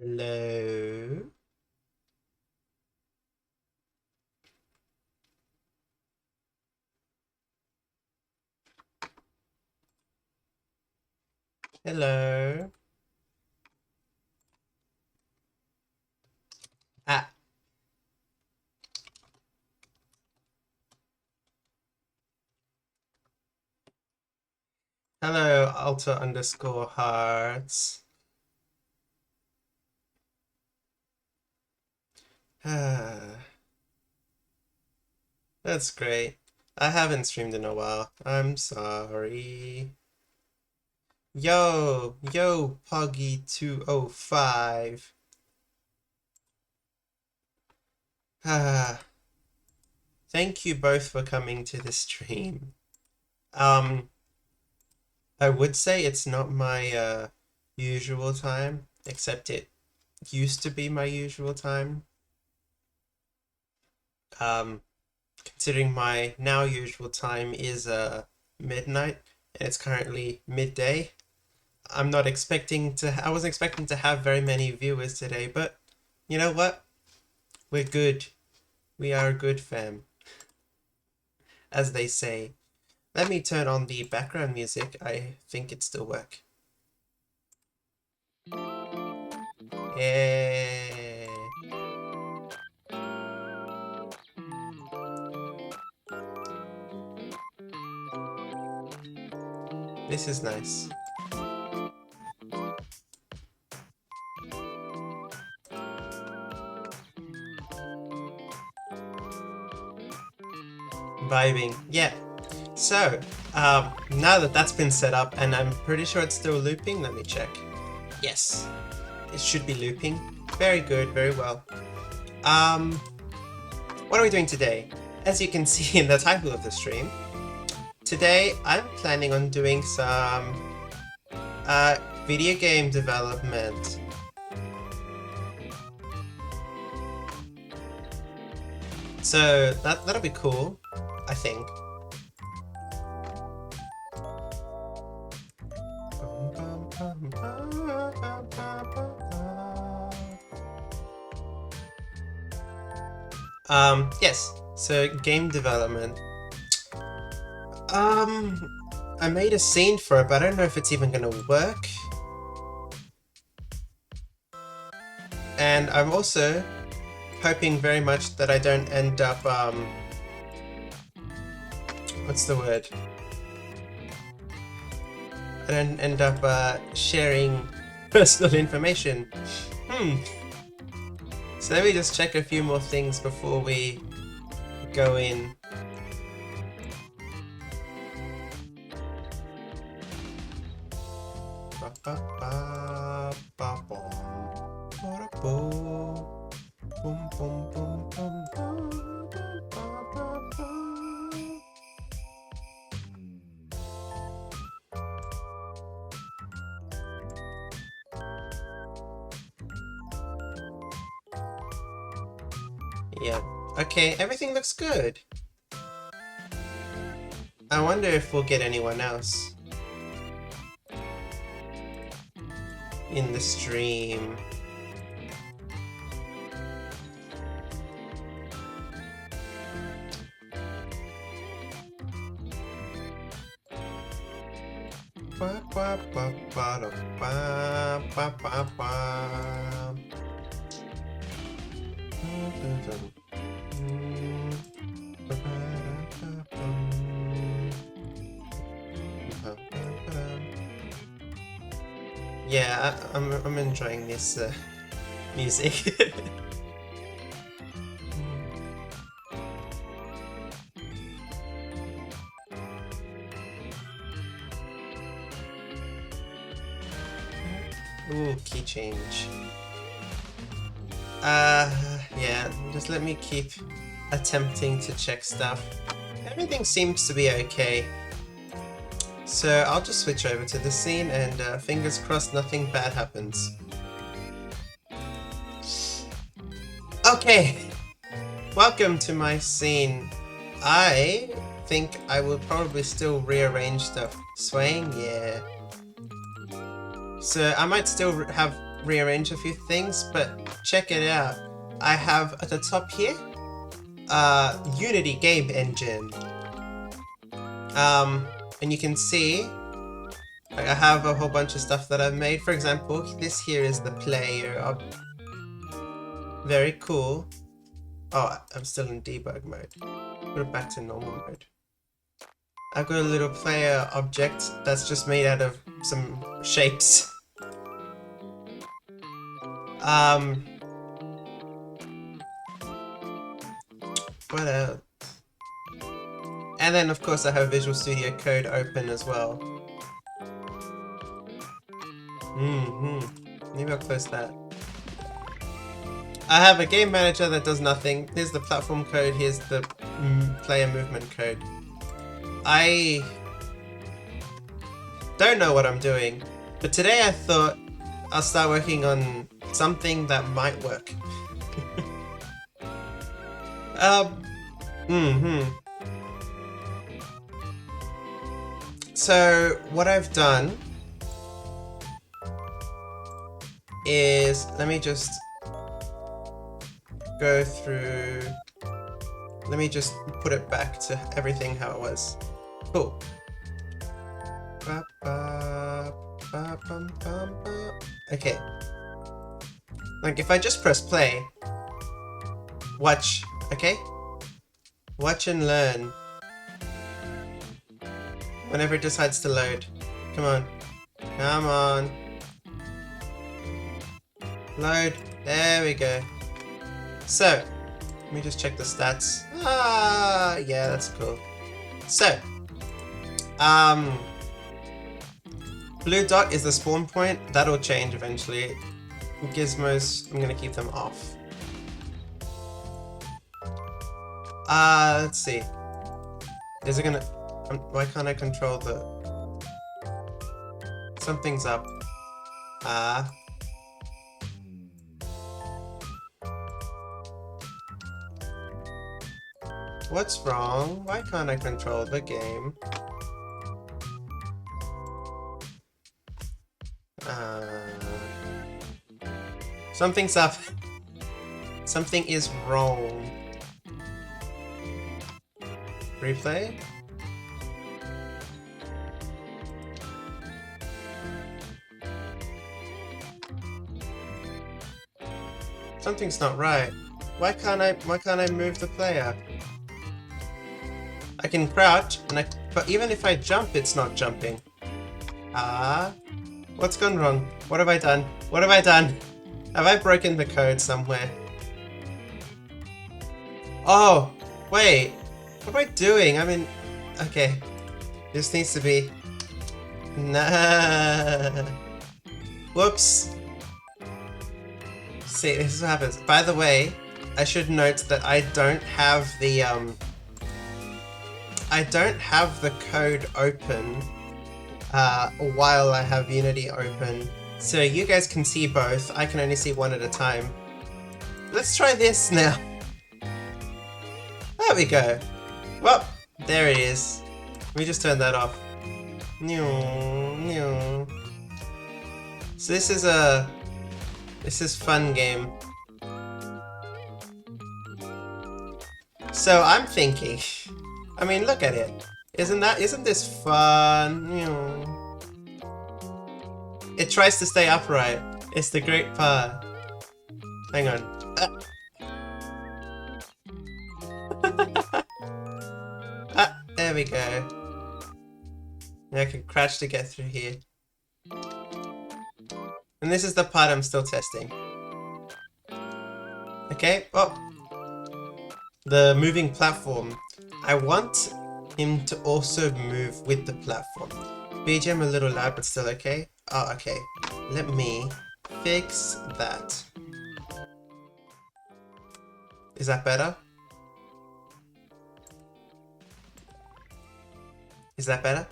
Hello. Hello. Ah, hello, Alta underscore hearts. Ah, that's great. I haven't streamed in a while. I'm sorry. Yo, Poggy205. Ah, thank you both for coming to the stream. Um, I would say it's not my usual time, except it used to be my usual time. Um, Considering my now usual time is midnight and it's currently midday. I wasn't expecting to have very many viewers today, but you know what? We're good. We are a good fam, as they say. Let me turn on the background music. I think it still work. Yeah. This is nice. Vibing. Yeah. So, now that that's been set up, and I'm pretty sure it's still looping, let me check. Yes, it should be looping. Very good, very well. Um, what are we doing today? As you can see in the title of the stream, today I'm planning on doing some uh, video game development. So that'll be cool, I think. Yes, so game development. I made a scene for it, but I don't know if it's even gonna work. And I'm also hoping very much that I don't end up, what's the word? I don't end up, sharing personal information. So let me just check a few more things before we go in. Yeah. Okay, everything looks good. I wonder if we'll get anyone else in the stream. Yeah, I'm enjoying this music. Ooh, key change. Yeah, just let me keep attempting to check stuff. Everything seems to be okay. So I'll just switch over to the scene and fingers crossed nothing bad happens. Okay, welcome to my scene. I think I will probably still rearrange stuff. Swaying, yeah. So I might still have rearrange a few things, but check it out. I have at the top here, Unity game engine. And you can see like, I have a whole bunch of stuff that I've made. For example, this here is the player. Very cool. Oh, I'm still in debug mode. Put it back to normal mode. I've got a little player object that's just made out of some shapes. What else? And then of course I have Visual Studio Code open as well. Maybe I'll close that. I have a game manager that does nothing. Here's the platform code, here's the player movement code. I don't know what I'm doing, but today I thought I'll start working on something that might work. So what I've done is, let me just go through, let me just put it back to everything how it was. Cool. Okay. Like if I just press play, watch, okay? Watch and learn. Whenever it decides to load. Come on. Come on. Load. There we go. So, let me just check the stats. Ah, yeah, that's cool. So, blue dot is the spawn point. That'll change eventually. Gizmos, I'm gonna keep them off. Let's see. Is it gonna... why can't I control the... Something's up. What's wrong? Why can't I control the game? Something's up. Something is wrong. Replay? Something's not right. Why can't I move the player? I can crouch, and but even if I jump, it's not jumping. What's gone wrong? What have I done? What have I done? Have I broken the code somewhere? Oh, wait. What am I doing? I mean, okay. This needs to be... Nah. Whoops. See, this is what happens. By the way, I should note that I don't have the, I don't have the code open while I have Unity open. So you guys can see both. I can only see one at a time. Let's try this now. There we go. Well, there it is. Let me just turn that off. So this is fun game. So I'm thinking, I mean, look at it. Isn't this fun? It tries to stay upright. It's the great part. Hang on. There we go. Now I can crouch to get through here. And this is the part I'm still testing. Okay, oh. The moving platform. I want him to also move with the platform. BGM a little loud, but still okay. Oh, okay. Let me fix that. Is that better? Is that better?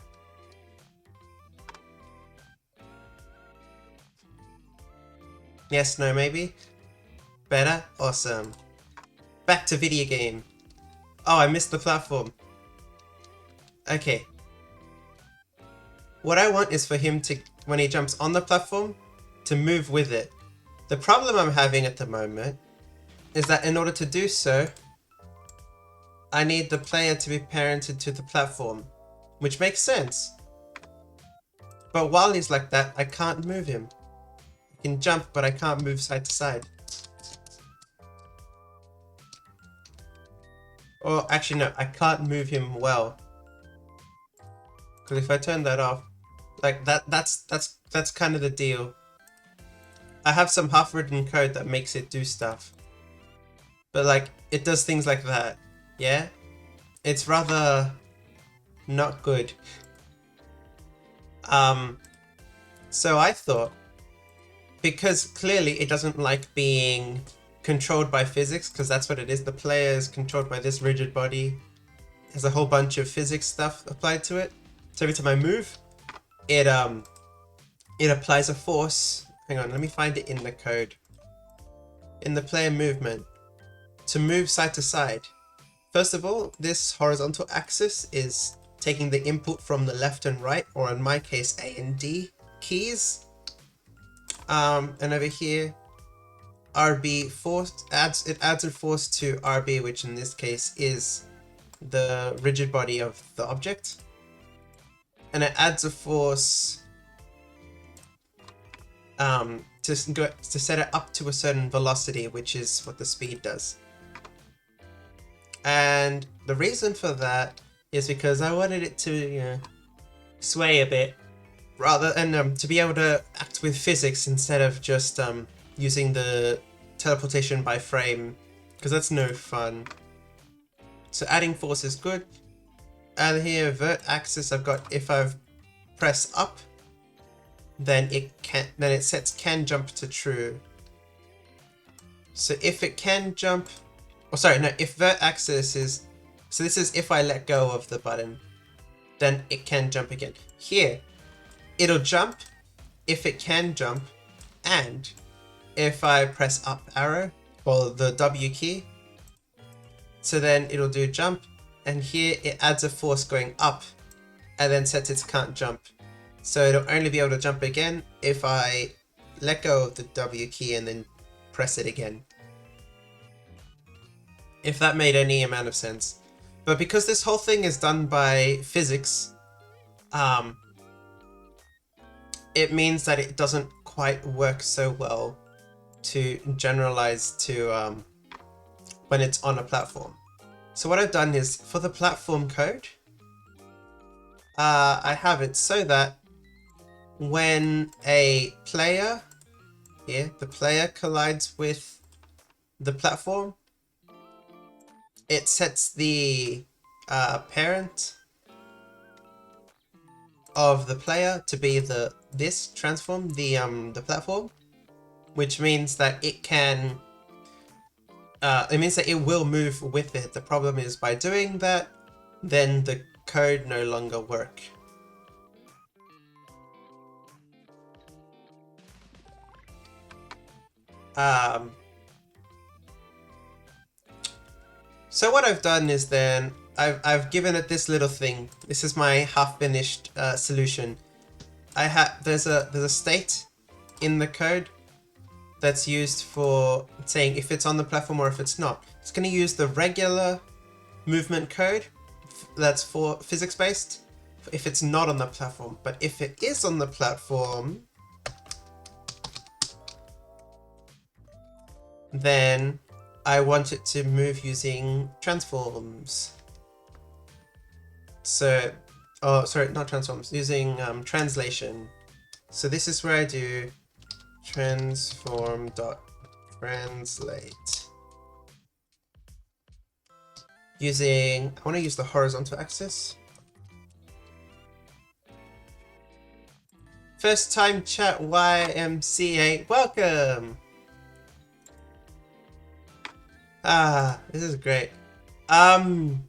Yes, no, maybe? Better? Awesome. Back to video game. Oh, I missed the platform. Okay. What I want is for him to, when he jumps on the platform, to move with it. The problem I'm having at the moment is that in order to do so, I need the player to be parented to the platform, which makes sense. But while he's like that, I can't move him. I can jump, but I can't move side to side. Or actually no, I can't move him well. Because if I turn that off, like that's kind of the deal. I have some half-written code that makes it do stuff. But like, it does things like that. Yeah? It's rather not good. So I thought, because clearly it doesn't like being controlled by physics, because that's what it is. The player is controlled by this rigid body. There's a whole bunch of physics stuff applied to it. So every time I move, it applies a force. Hang on, let me find it in the code. In the player movement, to move side to side. First of all, this horizontal axis is taking the input from the left and right, or in my case, A and D keys. And over here, RB force adds a force to RB, which in this case is the rigid body of the object. And it adds a force to set it up to a certain velocity, which is what the speed does. And the reason for that is because I wanted it to, you know, sway a bit, rather than to be able to act with physics instead of just using the teleportation by frame, because that's no fun. So adding force is good. And here, vert axis, I've got, if I've pressed up, then it sets can jump to true. So if it can jump, oh sorry, no, if vert axis is, so this is if I let go of the button, then it can jump again. Here, it'll jump if it can jump, and if I press up arrow, or the W key, so then it'll do jump, and here it adds a force going up, and then sets it can't jump. So it'll only be able to jump again if I let go of the W key and then press it again. If that made any amount of sense. But because this whole thing is done by physics, it means that it doesn't quite work so well to generalize to when it's on a platform. So what I've done is, for the platform code, I have it so that when a player, here, the player collides with the platform, it sets the parent of the player to be this transform, the platform, which means that it can, it means that it will move with it. The problem is, by doing that, then the code no longer work. So what I've done is then I've given it this little thing. This is my half-finished solution. There's a state in the code that's used for saying if it's on the platform or if it's not. It's going to use the regular movement code that's for physics-based if it's not on the platform. But if it is on the platform, then I want it to move using transforms. So, oh, sorry, not transforms, using translation. So this is where I do transform.translate. I want to use the horizontal axis. First time chat YMCA, welcome! This is great. I'm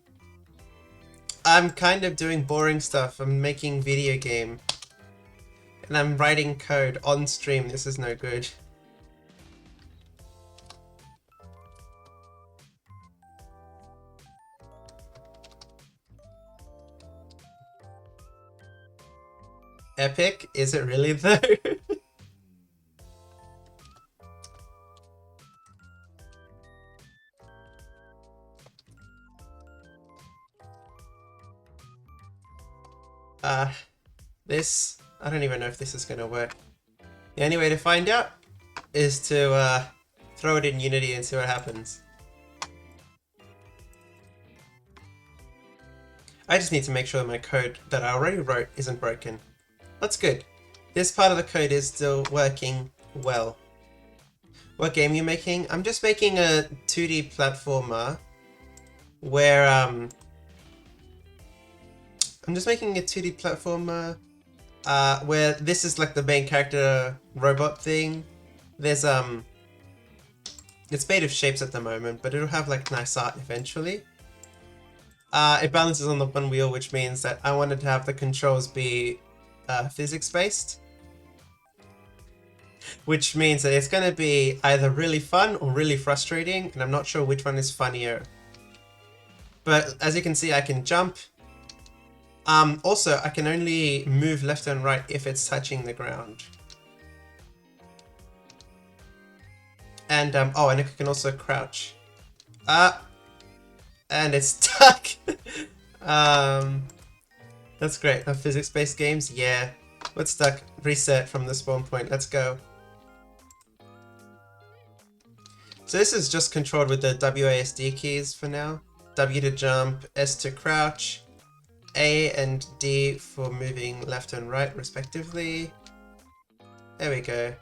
kind of doing boring stuff. I'm making video game. And I'm writing code on stream. This is no good. Epic? Is it really though? Uh, I don't even know if this is gonna work. The only way to find out is to throw it in Unity and see what happens. I just need to make sure that my code that I already wrote isn't broken. That's good. This part of the code is still working well. What game are you making? I'm just making a 2D platformer where I'm just making a 2D platformer where this is like the main character robot thing. There's it's made of shapes at the moment, but it'll have like nice art eventually. It balances on the one wheel, which means that I wanted to have the controls be physics-based. Which means that it's going to be either really fun or really frustrating, and I'm not sure which one is funnier. But as you can see, I can jump. Also, I can only move left and right if it's touching the ground. And, oh, and I can also crouch. And it's stuck! That's great. Physics-based games? Yeah. What's stuck? Reset from the spawn point. Let's go. So this is just controlled with the WASD keys for now. W to jump, S to crouch, A and D for moving left and right respectively. There we go.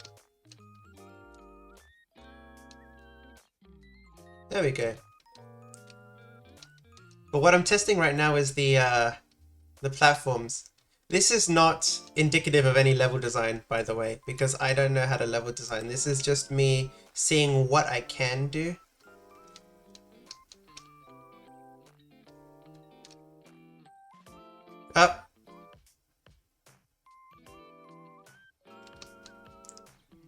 There we go. But what I'm testing right now is the platforms. This is not indicative of any level design, by the way, because I don't know how to level design. This is just me seeing what I can do. Up.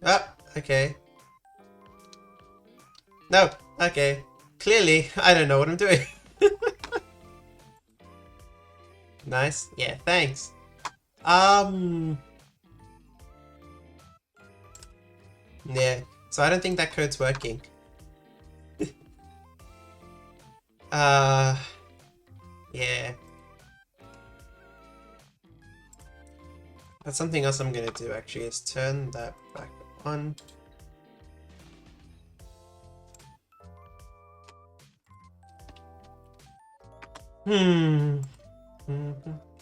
Up. Okay. No. Okay. Clearly, I don't know what I'm doing. Nice. Yeah, thanks. Yeah, so I don't think that code's working. Yeah. That's something else I'm gonna do actually, is turn that back on.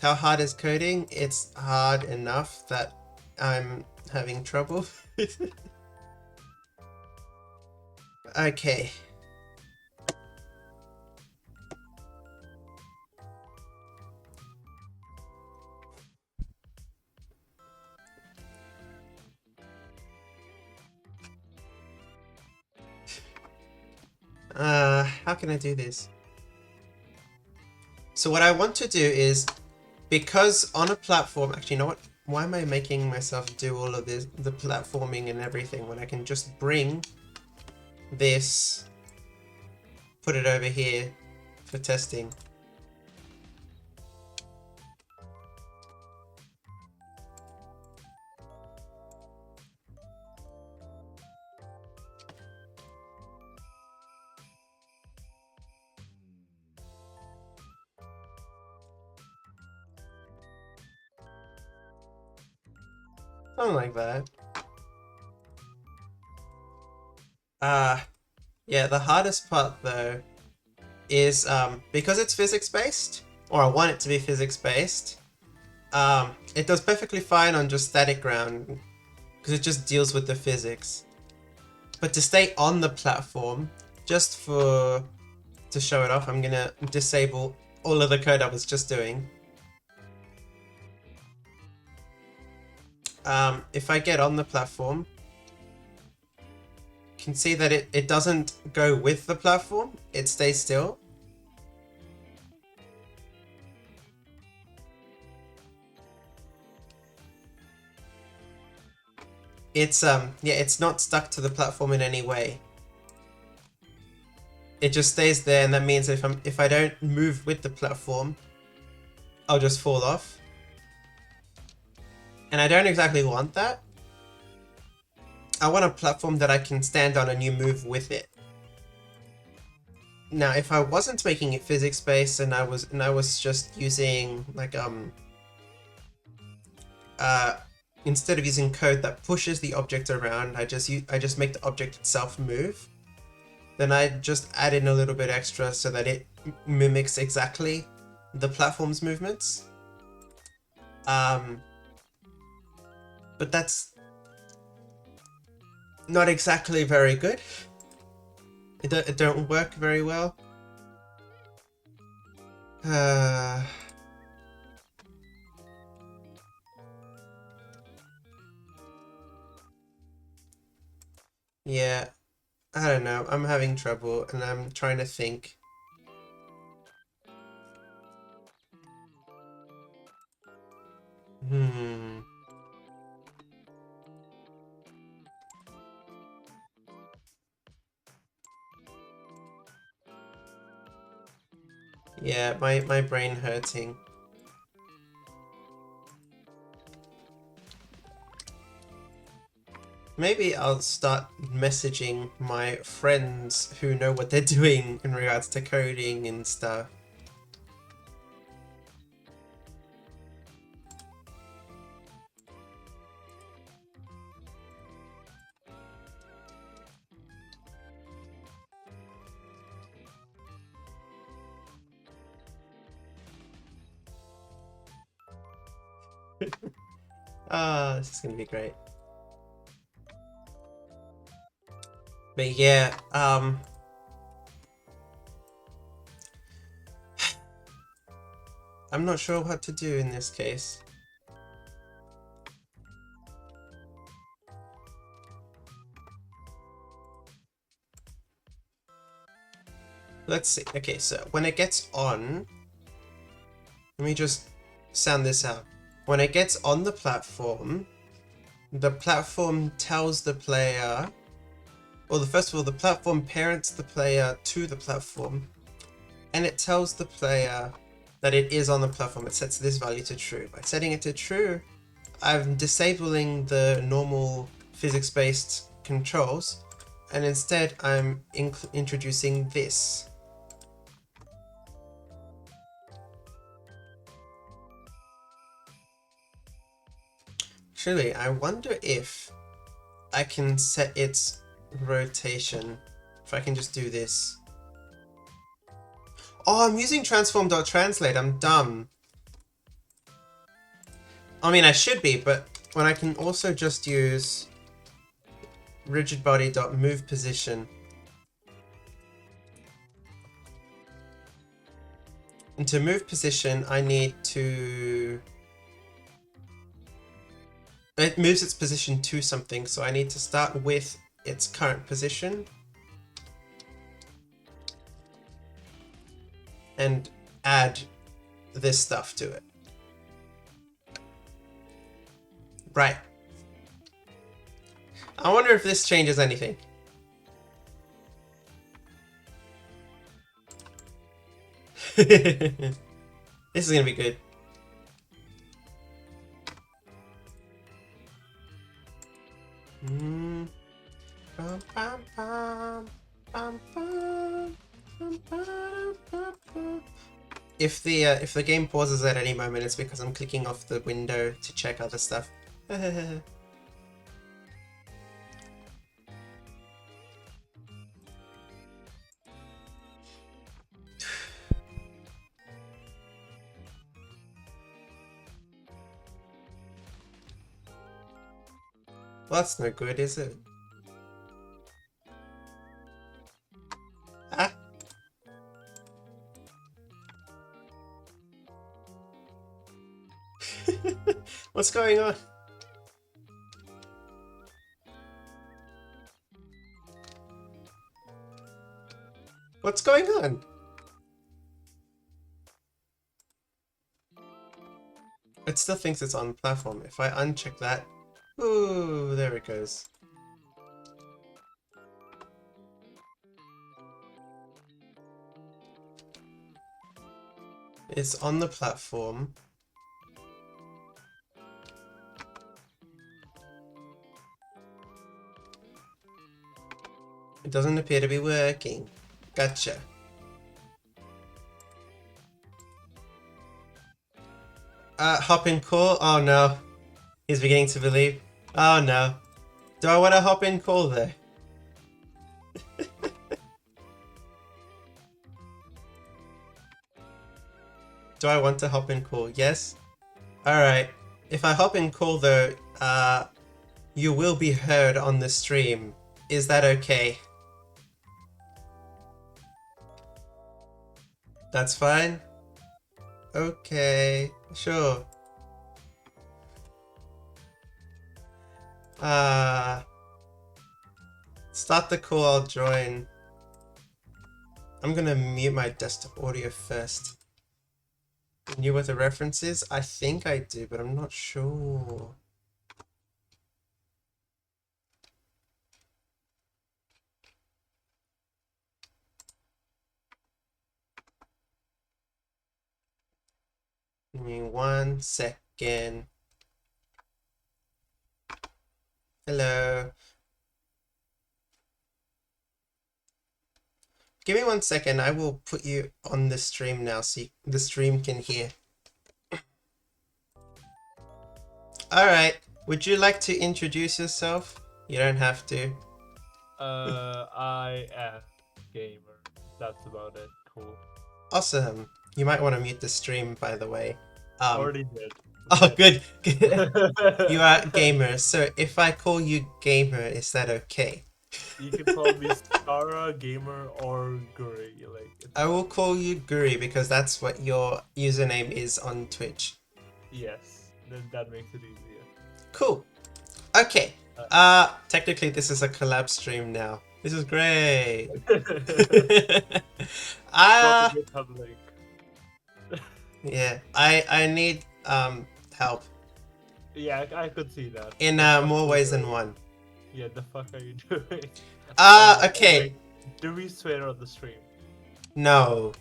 How hard is coding? It's hard enough that I'm having trouble. Okay. How can I do this? So what I want to do is, because on a platform, actually, you know what? Why am I making myself do all of this, the platforming and everything, when I can just bring this, put it over here for testing. Something like that. Yeah, the hardest part though is because it's physics-based, or I want it to be physics-based, it does perfectly fine on just static ground, because it just deals with the physics. But to stay on the platform, just to show it off, I'm gonna disable all of the code I was just doing. If I get on the platform, you can see that it doesn't go with the platform, it stays still. It's yeah, it's not stuck to the platform in any way. It just stays there, and that means if I don't move with the platform, I'll just fall off. And I don't exactly want that. I want a platform that I can stand on and you move with it. Now, if I wasn't making it physics-based and I was just using like instead of using code that pushes the object around, I just make the object itself move. Then I just add in a little bit extra so that it mimics exactly the platform's movements. But that's not exactly very good. It don't work very well. Yeah, I don't know. I'm having trouble and I'm trying to think. Yeah, my brain hurting. Maybe I'll start messaging my friends who know what they're doing in regards to coding and stuff. Ah, this is gonna be great. But yeah, I'm not sure what to do in this case. Let's see. Okay, so when it gets on, let me just sound this out. When it gets on the platform tells the player, well, first of all, the platform parents the player to the platform, and it tells the player that it is on the platform. It sets this value to true. By setting it to true, I'm disabling the normal physics-based controls, and instead I'm introducing this. Actually, I wonder if I can set its rotation. If I can just do this. Oh, I'm using transform.translate. I'm dumb. I mean, I should be, but when I can also just use rigidbody.movePosition. And to move position, I need to... It moves its position to something, so I need to start with its current position. And add this stuff to it. Right. I wonder if this changes anything. This is gonna be good. If the game pauses at any moment, it's because I'm clicking off the window to check other stuff. Well, that's no good, is it? Ah. What's going on? What's going on? It still thinks it's on the platform. If I uncheck that... Ooh, there it goes. It's on the platform. It doesn't appear to be working. Gotcha. Hop in call? Oh no. He's beginning to believe. Oh no. Do I want to hop in call though? Do I want to hop in call? Yes? Alright. If I hop in call though, you will be heard on the stream. Is that okay? That's fine? Okay, sure. Start the call, I'll join. I'm gonna mute my desktop audio first. Knew what the reference is? I think I do, but I'm not sure. Give me 1 second. Hello. Give me 1 second. I will put you on the stream now so the stream can hear. Alright. Would you like to introduce yourself? You don't have to. I am gamer. That's about it. Cool. Awesome. You might want to mute the stream, by the way. Already did. Oh, good. You are gamer. So if I call you gamer, is that okay? You can call me Stara, Gamer, or Guri. I will call you Guri because that's what your username is on Twitch. Yes, then that makes it easier. Cool. Okay. Technically this is a collab stream now. This is great. Yeah, I need help. Yeah, I could see that. In more ways than one. Yeah, the fuck are you doing? Okay. Do we swear on the stream? No.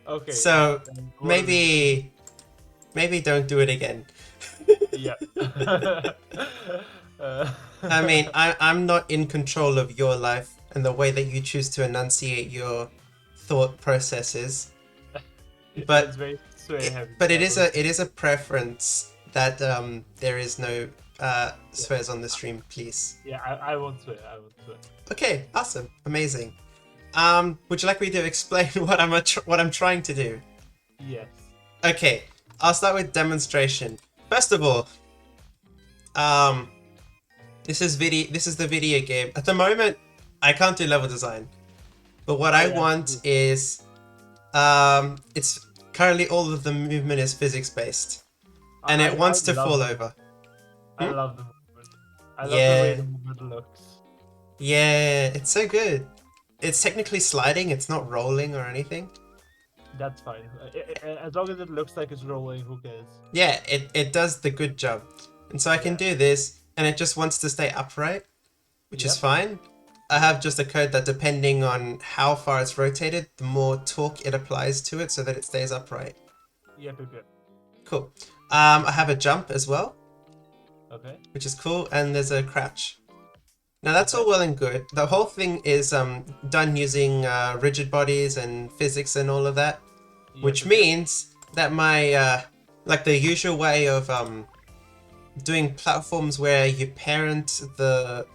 Okay. So maybe don't do it again. Yeah. I mean, I'm not in control of your life and the way that you choose to enunciate your thought processes. But it's very swear heavy. But it is a preference that there is no swears on the stream, please. Yeah, I won't swear. I won't swear. Okay, awesome, amazing. Would you like me to explain what I'm trying to do? Yes. Okay, I'll start with demonstration. First of all, this is the video game. At the moment, I can't do level design, but what I want is, it's currently all of the movement is physics based, and it wants to fall over. I love the movement. I love the way the movement looks. Yeah, it's so good. It's technically sliding, it's not rolling or anything. That's fine. As long as it looks like it's rolling, who cares? Yeah, it does the good job. And so I can do this, and it just wants to stay upright, which is fine. I have just a code that depending on how far it's rotated, the more torque it applies to it so that it stays upright. Yeah, good. Cool. I have a jump as well. Okay. Which is cool, and there's a crouch. Now that's all well and good. The whole thing is done using rigid bodies and physics and all of that, which means that my like the usual way of doing platforms where you parent the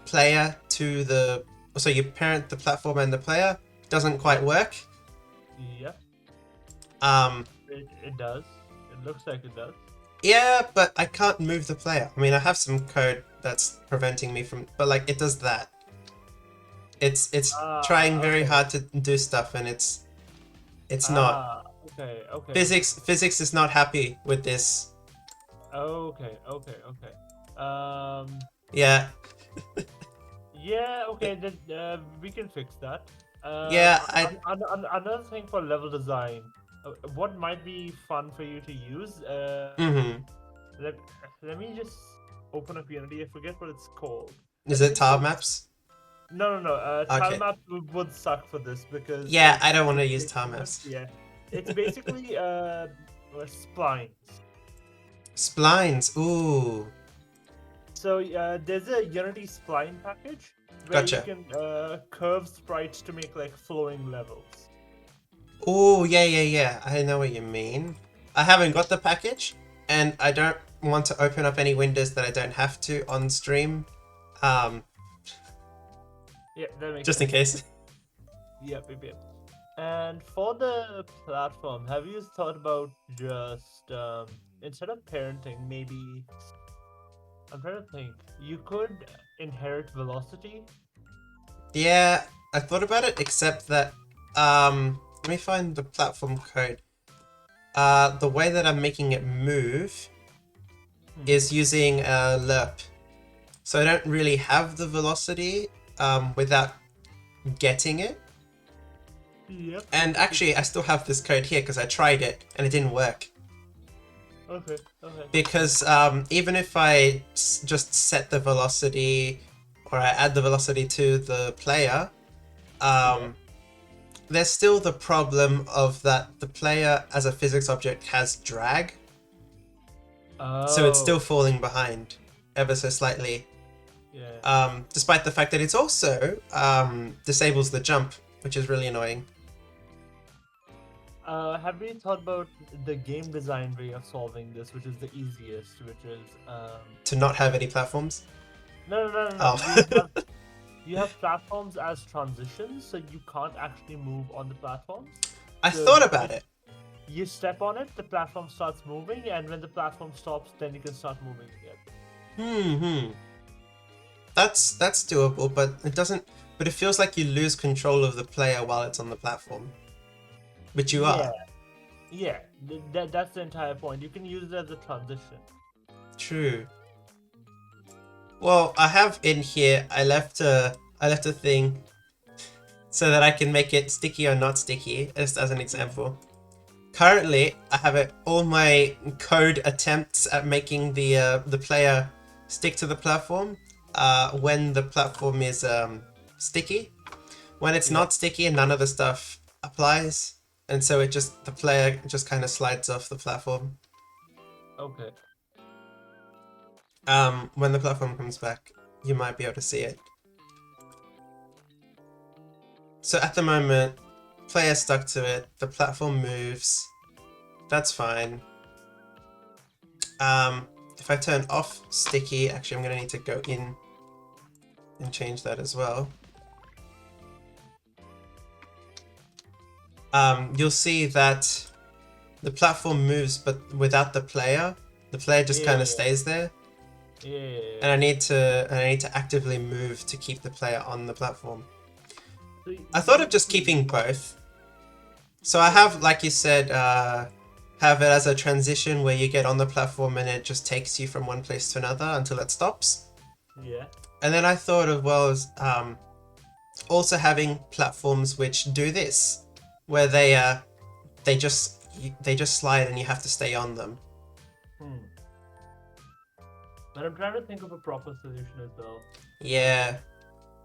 player to the you parent the platform and the player doesn't quite work. Yeah. It does. It looks like it does. Yeah, but I can't move the player. I mean, I have some code that's preventing me from, but like it does that. It's trying very hard to do stuff, and it's not. Okay. Physics is not happy with this. Okay. Yeah. Yeah. Okay. Then we can fix that. Yeah. Another thing for level design. What might be fun for you to use? Let me just open up Unity. I forget what it's called. Is it tile maps? No. Tile maps would suck for this because. Yeah, I don't want to use tile maps. Yeah, it's basically splines. Splines. Ooh. So there's a Unity spline package where you can curve sprites to make like flowing levels. Oh, yeah. I know what you mean. I haven't got the package, and I don't want to open up any windows that I don't have to on stream. Yeah, that makes Just sense. in case. Yep. And for the platform, have you thought about just instead of parenting, maybe I'm trying to think. You could inherit velocity. Yeah, I thought about it, except that let me find the platform code. The way that I'm making it move is using a lerp. So I don't really have the velocity without getting it. Yep. And actually, I still have this code here because I tried it and it didn't work. Okay. Because even if I just set the velocity or I add the velocity to the player, there's still the problem of that the player as a physics object has drag. So it's still falling behind ever so slightly. Yeah. Despite the fact that it's also disables the jump, which is really annoying. Have you thought about the game design way of solving this, which is the easiest, which is To not have any platforms? No. Oh. You have platforms as transitions, so you can't actually move on the platforms. I So thought about it. You step on it, the platform starts moving, and when the platform stops, then you can start moving again. That's doable, but it doesn't. But it feels like you lose control of the player while it's on the platform, which you are. Yeah. That's the entire point. You can use it as a transition. True. Well, I have in here. I left a thing so that I can make it sticky or not sticky, just as an example. Currently, I have all my code attempts at making the player stick to the platform when the platform is sticky. When it's not sticky, none of the stuff applies, and so the player just kind of slides off the platform. Okay. When the platform comes back, you might be able to see it. So at the moment, player stuck to it, the platform moves, that's fine. If I turn off sticky, actually I'm going to need to go in and change that as well. You'll see that the platform moves, but without the player just kind of stays there. Yeah. And I need to actively move to keep the player on the platform. So I thought of just keeping both. So I have, like you said, have it as a transition where you get on the platform and it just takes you from one place to another until it stops. Yeah. And then I thought of, well, also having platforms which do this, where they just slide and you have to stay on them. But I'm trying to think of a proper solution as well. Yeah,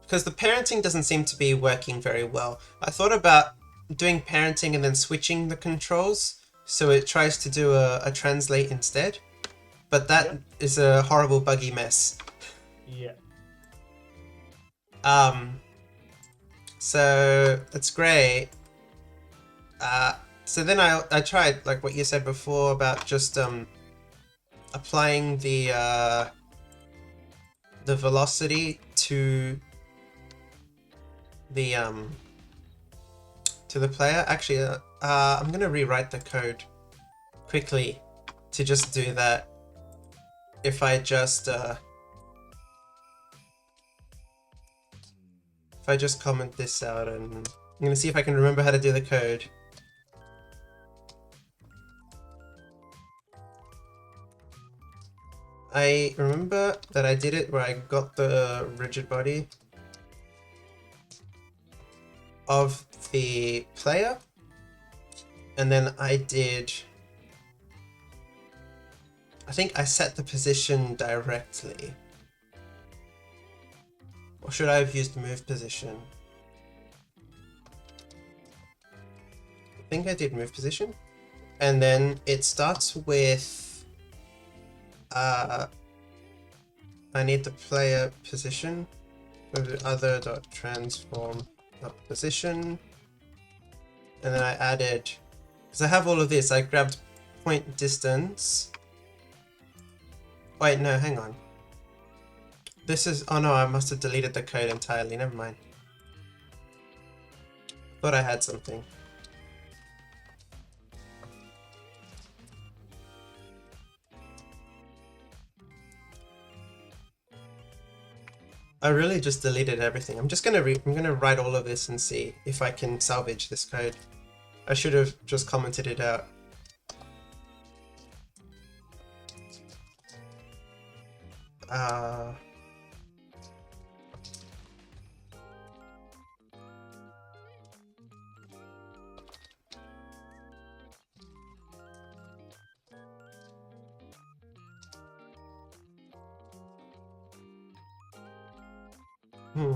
because the parenting doesn't seem to be working very well. I thought about doing parenting and then switching the controls so it tries to do a translate instead, but that is a horrible buggy mess. Yeah. So it's great. So then I tried, like what you said before, about just applying the velocity to the player. Actually, I'm gonna rewrite the code quickly to just do that. If I just comment this out, and I'm gonna see if I can remember how to do the code. I remember that I did it where I got the rigid body of the player, and then I think I set the position directly. Or should I have used move position? I think I did move position. And then it starts with I need the player position. Other.transform.position. And then I added, because I have all of this, I grabbed point distance Wait, no, hang on. This is... Oh no, I must have deleted the code entirely. Never mind. Thought I had something. I really just deleted everything. I'm just gonna I'm gonna write all of this and see if I can salvage this code. I should have just commented it out. Uh... Hmm.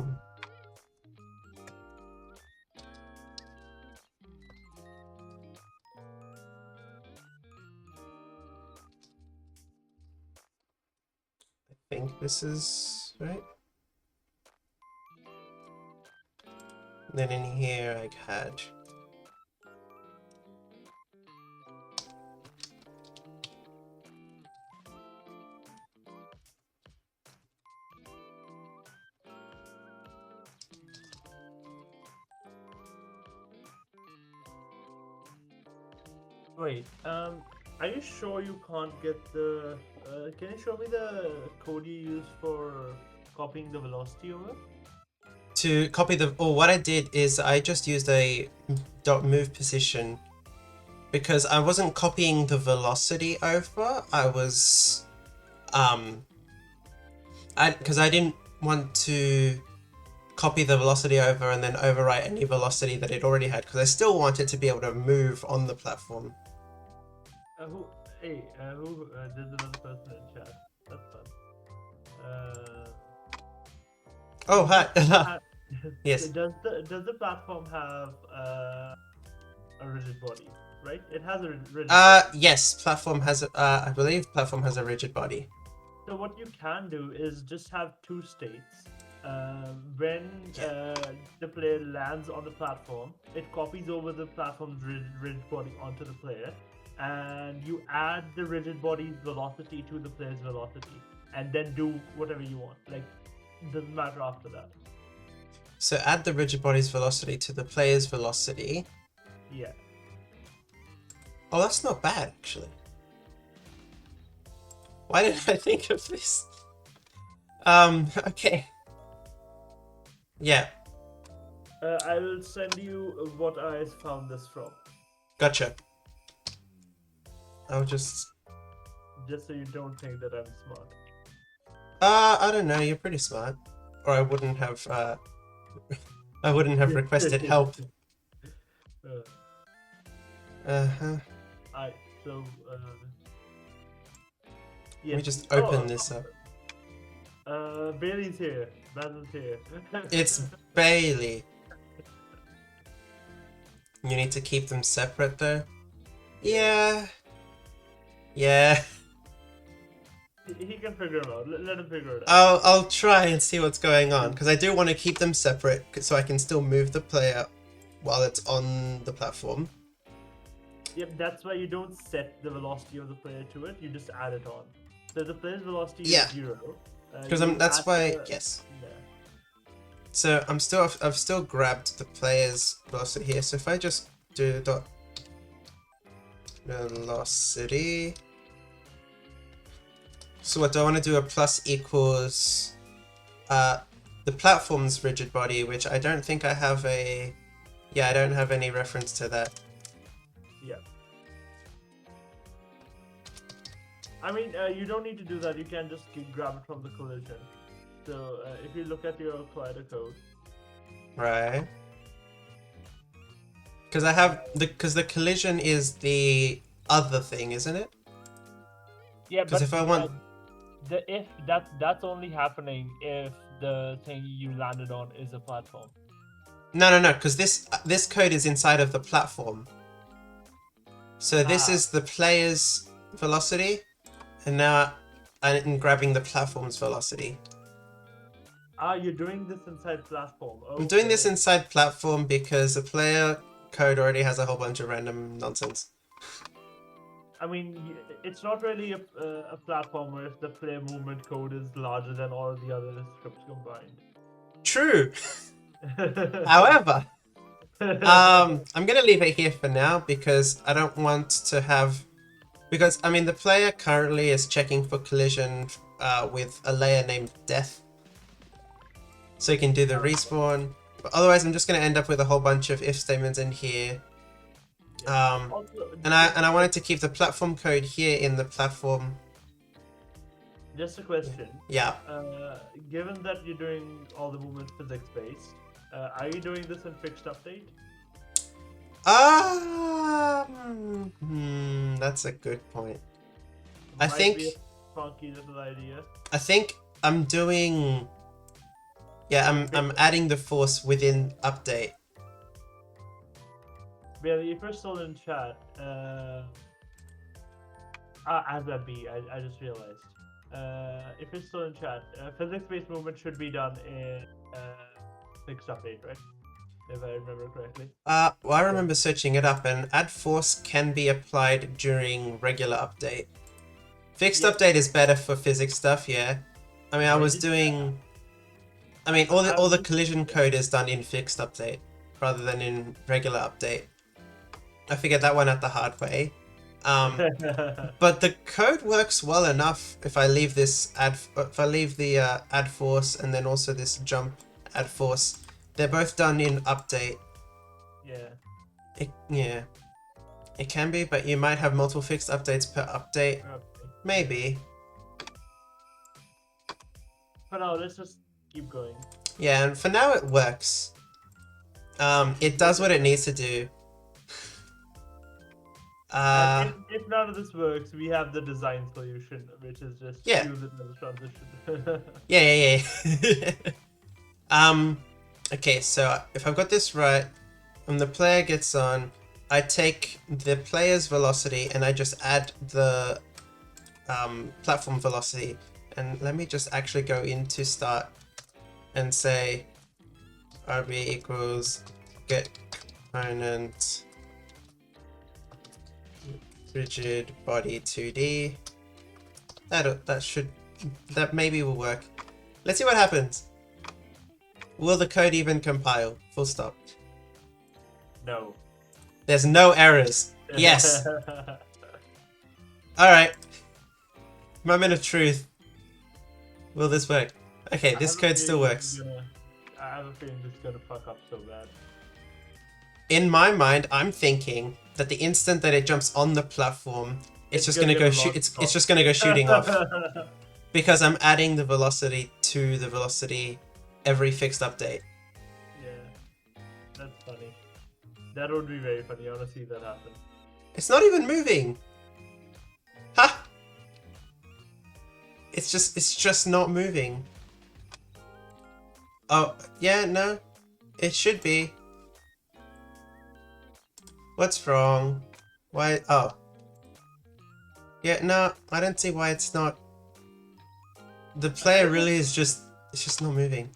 I think this is right. Then in here I had... Wait, are you sure you can't get the... can you show me the code you used for copying the velocity over? To copy the... Oh, what I did is I just used a dot move position because I wasn't copying the velocity over. I was... because I didn't want to copy the velocity over and then overwrite any velocity that it already had, because I still want it to be able to move on the platform. There's another person in chat. That's fun. Oh, hi. Yes. Does the platform have a rigid body? Right? It has a rigid body. Yes, platform has I believe platform has a rigid body. So what you can do is just have two states. When the player lands on the platform, it copies over the platform's rigid body onto the player, and you add the rigid body's velocity to the player's velocity, and then do whatever you want. Like, it doesn't matter after that. So add the rigid body's velocity to the player's velocity. Yeah. Oh, that's not bad, actually. Why didn't I think of this? Okay. Yeah. I will send you what I found this from. Gotcha. I'll just so you don't think that I'm smart. I don't know, you're pretty smart. Or I wouldn't have requested help. Uh-huh. So Let me just open this up. Bailey's here. Basil's here. It's Bailey. You need to keep them separate though? Yeah. Yeah. He can figure it out. Let him figure it out. I'll try and see what's going on, because I do want to keep them separate so I can still move the player while it's on the platform. Yep, that's why you don't set the velocity of the player to it, you just add it on. So the player's velocity Yeah. is 0. Because that's why, yes. Yeah. So I've still grabbed the player's velocity here. So if I just do dot velocity. So what do I want to do? A plus equals the platform's rigid body, which I don't think I have a... Yeah, I don't have any reference to that. Yeah. I mean, you don't need to do that. You can just grab it from the collision. So if you look at your collider code. Right. Because I have the collision is the other thing, isn't it? Yeah, because if I want... that's only happening if the thing you landed on is a platform. No, because this code is inside of the platform. So this is the player's velocity, and now I'm grabbing the platform's velocity. You're doing this inside platform. Okay. I'm doing this inside platform because the player code already has a whole bunch of random nonsense. I mean, it's not really a platformer if the player movement code is larger than all the other scripts combined. True. However, I'm gonna leave it here for now because I don't want to have. Because I mean, the player currently is checking for collision with a layer named Death, so you can do the respawn. But otherwise, I'm just gonna end up with a whole bunch of if statements in here. Also, And I wanted to keep the platform code here in the platform. just a question. Yeah. Given that you're doing all the movement physics based, are you doing this in fixed update? That's a good point. Might be a funky little idea. I think I'm doing. Yeah, I'm adding the force within update. Bailey, if you're still in chat, as a B, I just realized. If you're still in chat, physics-based movement should be done in fixed update, right? If I remember correctly. Well, I remember searching it up, and add force can be applied during regular update. Fixed update is better for physics stuff, yeah. I mean, I was doing. I mean, all the collision code is done in fixed update rather than in regular update. I figured that one out the hard way. But the code works well enough if I leave this if I leave the add force and then also this jump add force. They're both done in update. Yeah. It can be, but you might have multiple fixed updates per update. Maybe. But no, let's just keep going. Yeah, and for now it works. It does what it needs to do. If none of this works, we have the design solution, which is just use it as a transition. Yeah. Okay, so if I've got this right, when the player gets on, I take the player's velocity and I just add the platform velocity. And let me just actually go into start and say RB equals get component rigid body 2D. That maybe will work. Let's see what happens. Will the code even compile? Full stop. No. There's no errors. Yes. Alright. Moment of truth. Will this work? Okay, this code still works. I have a feeling this is gonna fuck up so bad. In my mind, I'm thinking that the instant that it jumps on the platform, it's just gonna go shoot. It's just gonna go shooting off because I'm adding the velocity to the velocity every fixed update. Yeah, that's funny. That would be very funny. I wanna see that happen. It's not even moving. Ha! It's just not moving. Oh, yeah, no. It should be. What's wrong? Why? Oh. Yeah, no, I don't see why it's not. The player really is just, it's just not moving.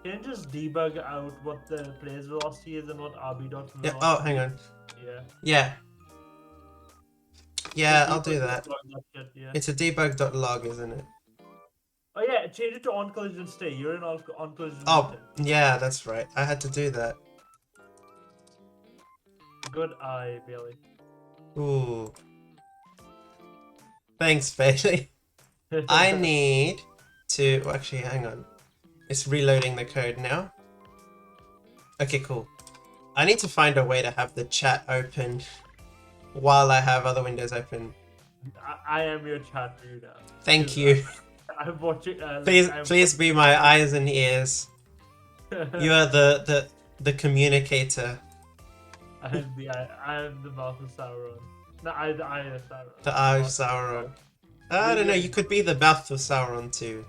Can you just debug out what the player's velocity is and what RB dot velocity? Yeah, oh, hang on. Yeah. Yeah. Yeah, I'll do that. Yeah. It's a debug.log, isn't it? Oh yeah, change it to on collision stay. You're in on collision. Oh, yeah, that's right. I had to do that. Good eye, Bailey. Ooh. Thanks, Bailey. I need to... Well, actually, hang on. It's reloading the code now. Okay, cool. I need to find a way to have the chat open while I have other windows open. I am your chat view now. Thank you. I'm watching. Please be my eyes and ears. You are the communicator. I am the mouth of Sauron. No, the eye of Sauron. The eye of Sauron. I don't know. You could be the mouth of Sauron too.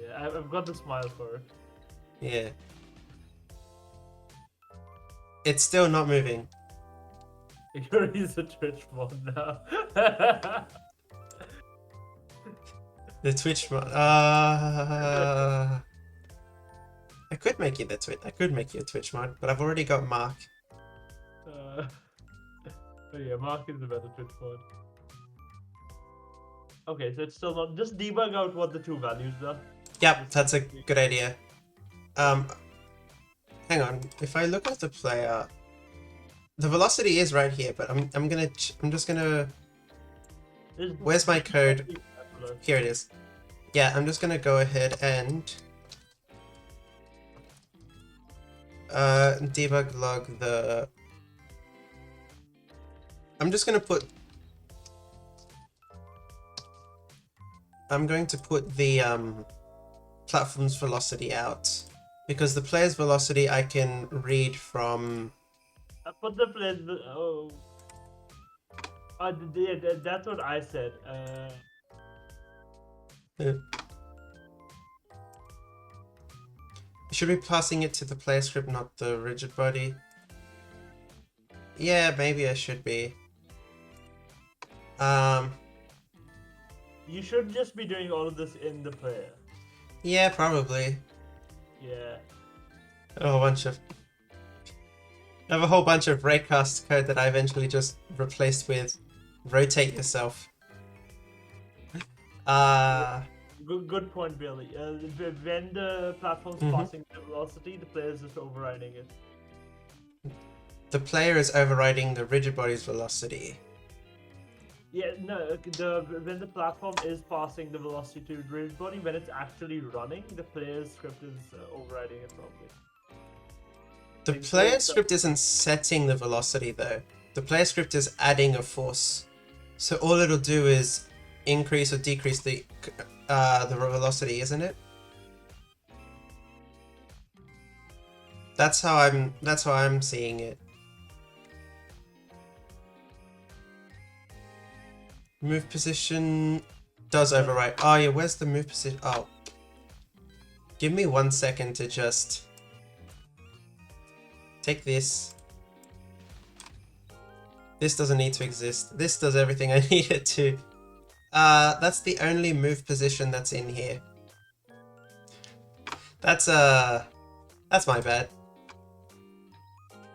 Yeah, I've got the smile for it. Yeah. It's still not moving. You're a Twitch mod now. The Twitch mod. I could make you the Twitch. I could make you a Twitch mod, but I've already got Mark. Oh yeah, Mark is a better Twitch mod. Okay, so it's still not. Just debug out what the two values are. Yep, that's a good idea. Um, hang on. If I look at the player, the velocity is right here, but I'm just gonna. Where's my code? Here it is. Yeah, I'm just gonna go ahead and debug log the. I'm just gonna put. I'm going to put the platform's velocity out because the player's velocity I can read from. I put the place. Oh, that's what I said. You should be passing it to the player script, not the rigid body. Yeah, maybe I should be. You should just be doing all of this in the player. Yeah, probably. Yeah. I have a whole bunch of raycast code that I eventually just replaced with rotate yourself. Good point, Billy. When the platform's passing the velocity, the player is just overriding it. The player is overriding the rigid body's velocity. Yeah, no. When the platform is passing the velocity to the rigid body, when it's actually running, the player's script is overriding it probably. The player script isn't setting the velocity though. The player script is adding a force. So all it'll do is increase or decrease the velocity, isn't it? That's how I'm seeing it. Move position does override. Oh yeah, where's the move position? Oh. Give me 1 second to just take this. This doesn't need to exist. This does everything I need it to. That's the only move position that's in here. That's my bad.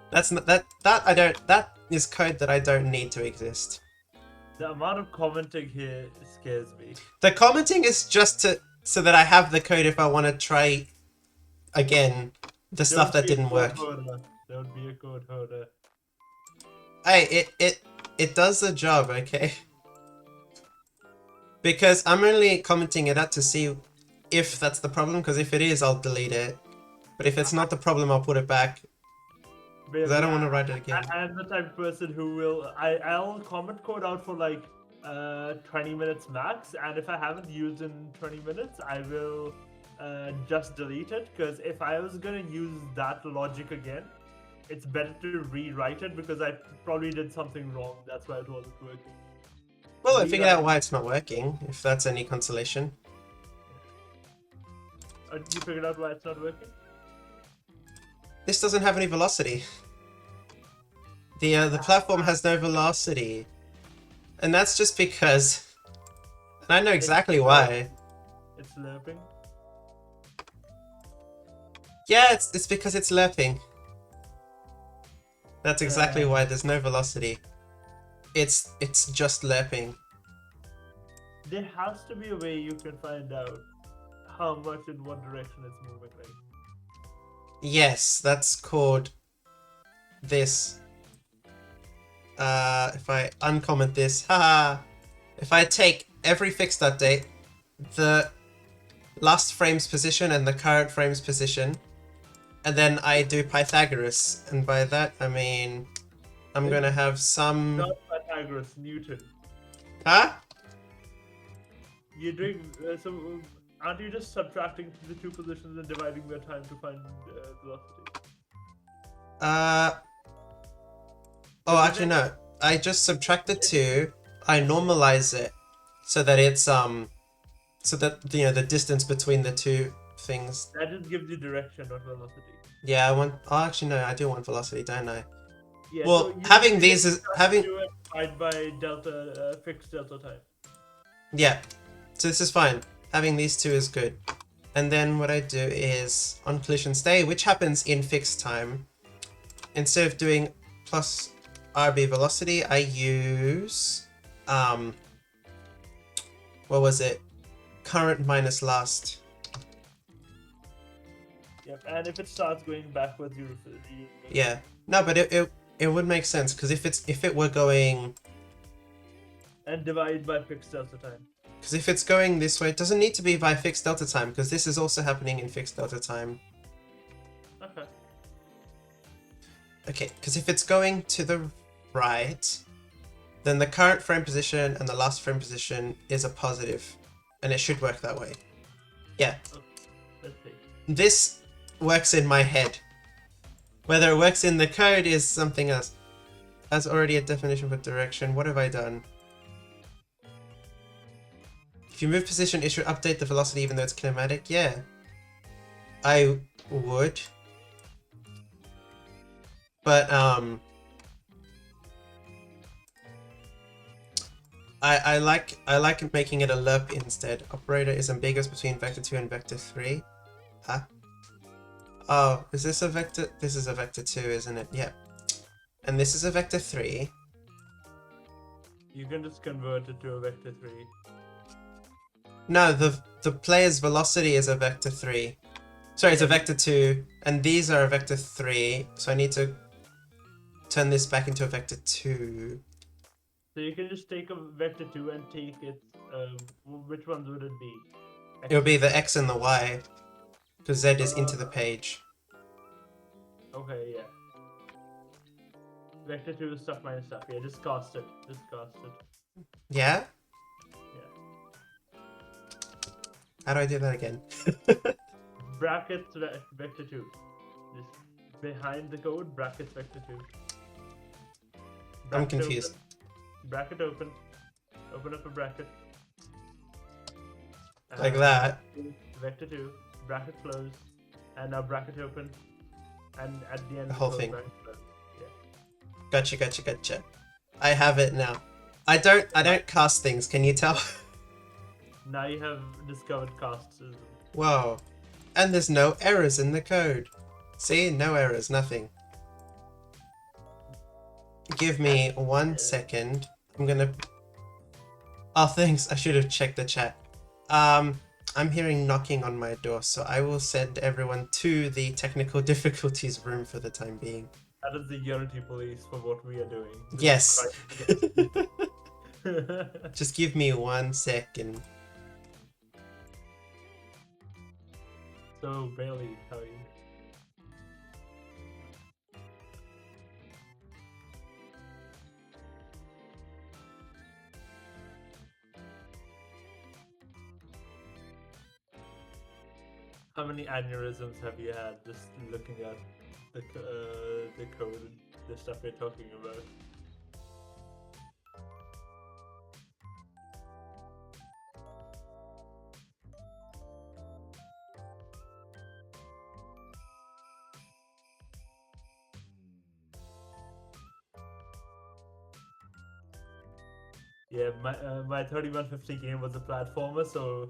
That is code that I don't need to exist. The amount of commenting here scares me. The commenting is just so that I have the code if I want to try again the stuff that didn't work. Don't be a code holder. Hey, it does the job, okay? Because I'm only commenting it out to see if that's the problem, because if it is, I'll delete it. But if it's not the problem, I'll put it back. Because I don't want to write it again. I'm the type of person who will... I'll comment code out for like 20 minutes max, and if I haven't used in 20 minutes, I will just delete it, because if I was going to use that logic again, it's better to rewrite it, because I probably did something wrong. That's why it wasn't working. Well, I figured out why it's not working, if that's any consolation. You figured out why it's not working? This doesn't have any velocity. The platform has no velocity. And that's just because... And I know exactly why. It's lerping? Yeah, it's because it's lerping. That's exactly why there's no velocity. It's just lerping. There has to be a way you can find out how much in what direction it's moving, right? Yes, that's called this. If I uncomment this, haha. If I take every fixed update, the last frame's position and the current frame's position, and then I do Pythagoras, and by that I mean I'm gonna have some. Not Pythagoras, Newton. Huh? You're doing aren't you just subtracting the two positions and dividing their time to find velocity? Oh, actually no. I just subtract the two. I normalize it so that it's so that the distance between the two things. That just gives you direction, not velocity. Yeah, I want. Oh, actually no. I do want velocity, don't I? Yeah, well, so having these is having. Do it by delta fixed delta time. Yeah, so this is fine. Having these two is good. And then what I do is on collision stay, which happens in fixed time. Instead of doing plus RB velocity, I use what was it? Current minus last. Yep, and if it starts going backwards, you Yeah. No, but it would make sense because if it were going, and divide by fixed delta time. because if it's going this way, it doesn't need to be by fixed delta time because this is also happening in fixed delta time. Okay. Okay, because if it's going to the right, then the current frame position and the last frame position is a positive, and it should work that way. Yeah. Let's see. This works in my head. Whether it works in the code is something else. That's already a definition for direction. What have I done? If you move position, it should update the velocity even though it's kinematic. Yeah. I would. But, I like making it a lerp instead. Operator is ambiguous between vector 2 and vector 3. Huh? Oh, is this a vector? This is a vector 2, isn't it? Yeah. And this is a vector 3. You can just convert it to a vector 3. No, the player's velocity is a vector 3. Sorry, it's a vector 2, and these are a vector 3, so I need to turn this back into a vector 2. So you can just take a vector 2 and take it, which ones would it be? It would be the X and the Y, because Z is into the page. Okay, yeah. Vector 2 is stuff minus stuff. Yeah, just cast it. Just cast it. Yeah? Yeah. How do I do that again? Brackets vector 2. Just behind the code, brackets vector 2. I'm confused. Open, bracket open. Open up a bracket. Like that. Vector 2. Bracket close. And now bracket open. And at the end The whole close, thing. bracket close. Yeah. Gotcha. I have it now. I don't cast things, can you tell? Now you have discovered casts. Whoa. And there's no errors in the code. See? No errors, nothing. Give me 1 second. I'm gonna... Oh, thanks. I should have checked the chat. I'm hearing knocking on my door, so I will send everyone to the technical difficulties room for the time being. That is the Unity police for what we are doing. Yes. Right. Just give me 1 second. So, Bailey, how are you? How many aneurysms have you had just looking at the code and the stuff we're talking about? Yeah, my 3150 game was a platformer, so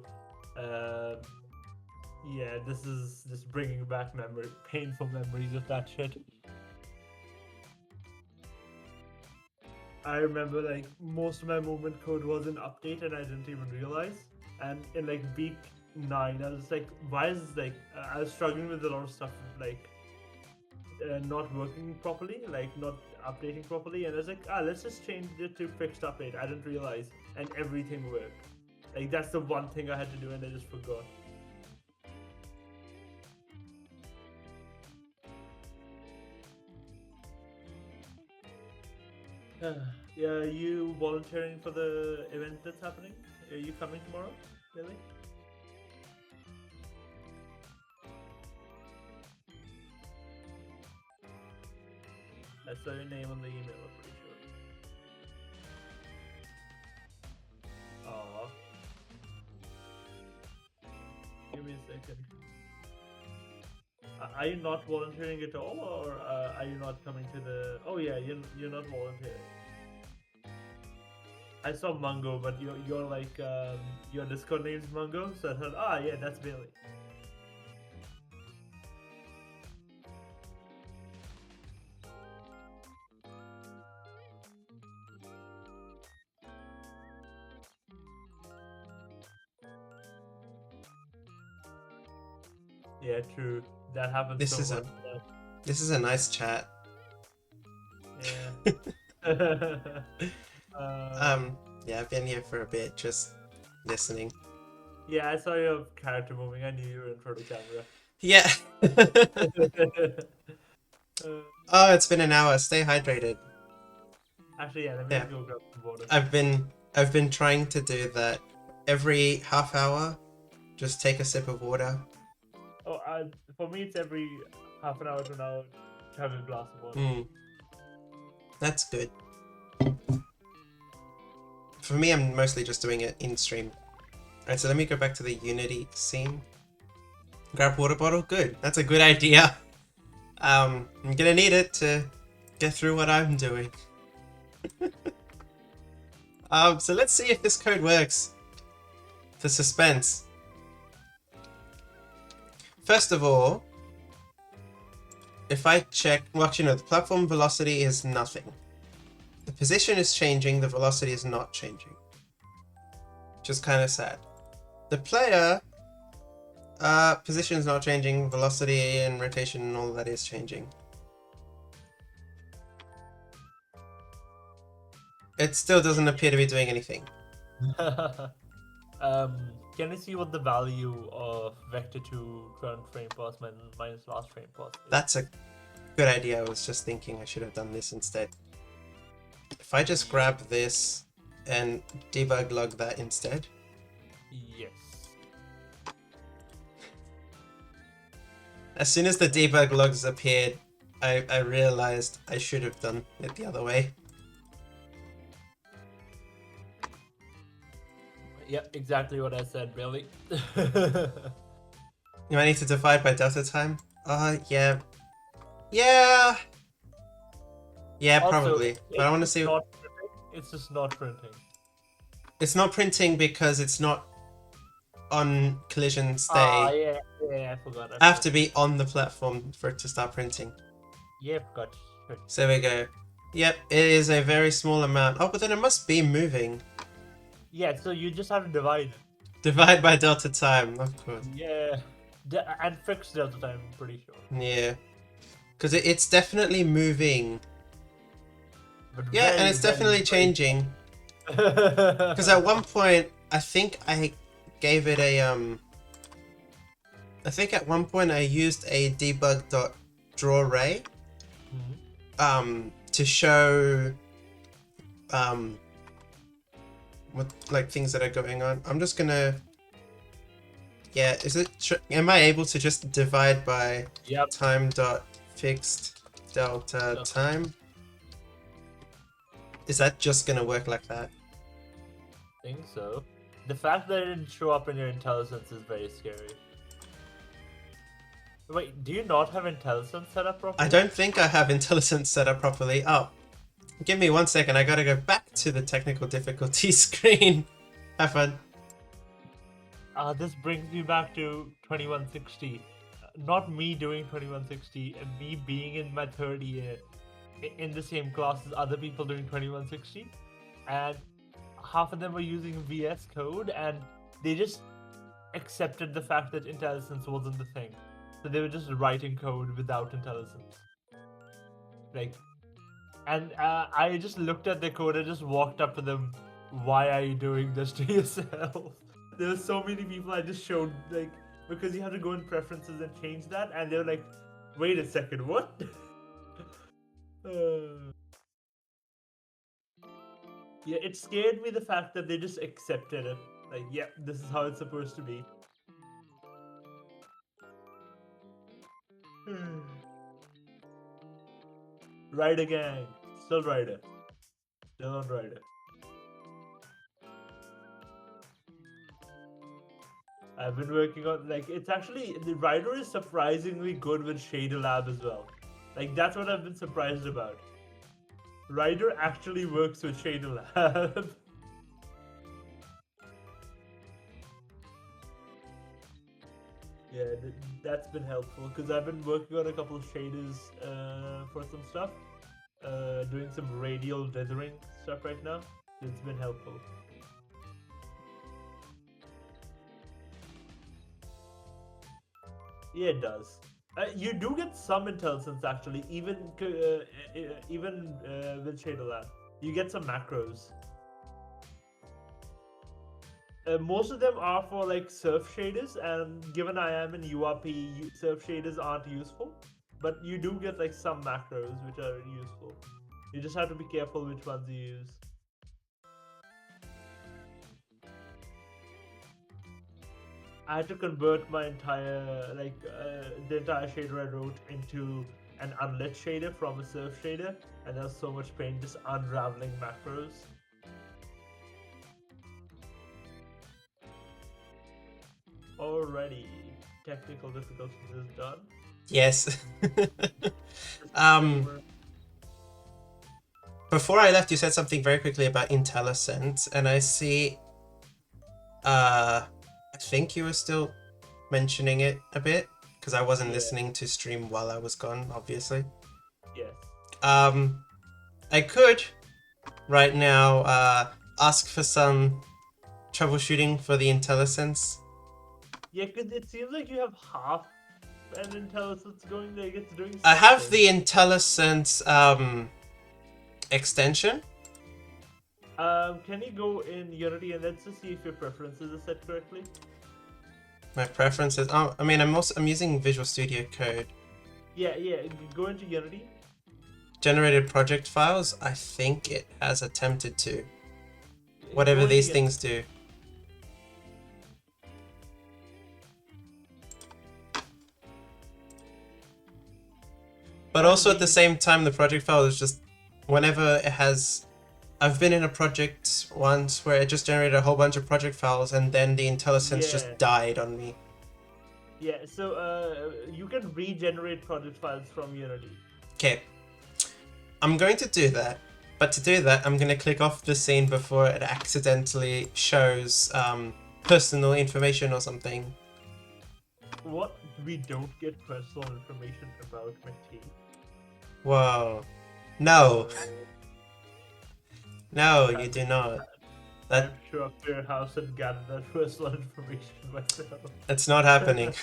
yeah, this is just bringing back painful memories of that shit. I remember like most of my movement code was in update and I didn't even realize. And in like week 9, I was like, why is this like I was struggling with a lot of stuff like not working properly, like not updating properly, and I was like, let's just change it to fixed update. I didn't realize, and everything worked. Like that's the one thing I had to do, and I just forgot. Yeah, you volunteering for the event that's happening? Are you coming tomorrow, Billy? I saw your name on the email, I'm pretty sure. Aww. Give me a second. Are you not volunteering at all, or are you not coming to the... Oh yeah, you're not volunteering. I saw Mungo, but you're like, your Discord name's Mungo, so I thought, yeah, that's Bailey. Yeah, true. That happens This so is a much. this is a nice chat. Yeah. um, Yeah, I've been here for a bit, just listening. yeah, I saw your character moving. I knew you were in front of camera. Yeah. Uh, Oh, it's been an hour. Stay hydrated. actually, yeah, let me Yeah, just go grab some water. I've been trying to do that every half hour. Just take a sip of water. Oh, for me, it's every half an hour to an hour to have a glass of water. Hmm, that's good. For me, I'm mostly just doing it in stream. Alright, so let me go back to the Unity scene. Grab water bottle. Good. That's a good idea. I'm gonna need it to get through what I'm doing. So let's see if this code works. For suspense. First of all, if I check, well actually no, the platform velocity is nothing. The position is changing, the velocity is not changing. Which is kind of sad. The player, position is not changing, velocity and rotation and all that is changing. It still doesn't appear to be doing anything. Can we see what the value of vector 2 current frame pass minus last frame pass is? That's a good idea. I was just thinking I should have done this instead. If I just grab this and debug log that instead. Yes. As soon as the debug logs appeared, I realized I should have done it the other way. Yep, exactly what I said, Billy. You might need to divide by delta time. Yeah. Yeah! Yeah, Also, probably. But I want to see... It's just not printing. It's not printing because it's not on collision stay. Ah, yeah, I forgot. I have to be on the platform for it to start printing. Yeah, I forgot. Shit. So there we go. Yep, it is a very small amount. Oh, but then it must be moving. Yeah, so you just have to divide. Divide by delta time, of course. Yeah. And fix delta time, I'm pretty sure. Yeah. Because it's definitely moving. But Yeah, and it's definitely changing. Because at one point, I think I gave it a, I think at one point I used a debug.drawArray, to show, what, like, things that are going on. I'm just gonna, yeah, am I able to just divide by Yep. time.fixed delta time? Is that just gonna work like that? I think so. The fact that it didn't show up in your IntelliSense is very scary. Wait, do you not have IntelliSense set up properly? I don't think I have IntelliSense set up properly. Oh, give me 1 second. I gotta go back to the technical difficulty screen. Have fun. This brings me back to 2160. Not me doing 2160, and me being in my third year in the same class as other people doing 2160. And half of them were using VS Code, and they just accepted the fact that IntelliSense wasn't the thing. So they were just writing code without IntelliSense. Like, and I just looked at their code and just walked up to them. Why are you doing this to yourself? There were so many people I just showed, like, because you have to go in preferences and change that, and they were like, wait a second, what? Yeah, it scared me the fact that they just accepted it. Like, yeah, this is how it's supposed to be. Rider gang. Still Rider. Still on Rider. I've been working on, like, it's actually, the Rider is surprisingly good with Shader Lab as well. Like, that's what I've been surprised about. Rider actually works with Shader Lab. Yeah, that's been helpful because I've been working on a couple of shaders for some stuff. Doing some radial dithering stuff right now. It's been helpful. Yeah, it does. You do get some intelligence actually, even with Shadowland. You get some macros. Most of them are for like surf shaders, and given I am in URP, surf shaders aren't useful. But you do get like some macros which are useful. You just have to be careful which ones you use. I had to convert my entire the entire shader I wrote into an unlit shader from a surf shader, and there was so much pain just unraveling macros. Alrighty, technical difficulties is done. Yes. Before I left, you said something very quickly about IntelliSense, and I see. I think you were still mentioning it a bit because I wasn't listening to stream while I was gone, obviously. Yes. I could right now ask for some troubleshooting for the IntelliSense. Yeah, because it seems like you have half an IntelliSense going, like it's doing something. I have the IntelliSense extension. Can you go in Unity and let's just see if your preferences are set correctly? My preferences. Oh, I mean, I'm using Visual Studio Code. Yeah, go into Unity. Generated project files. I think it has attempted to. Whatever these things do. But also at the same time, the project file is just whenever it has. I've been in a project once where it just generated a whole bunch of project files and then the IntelliSense just died on me. Yeah, so you can regenerate project files from Unity. Okay. I'm going to do that. But to do that, I'm going to click off the scene before it accidentally shows personal information or something. What? We don't get personal information about McTee? Whoa. No. No, you do not. I'm sure up to your house and gather that personal information myself. It's not happening.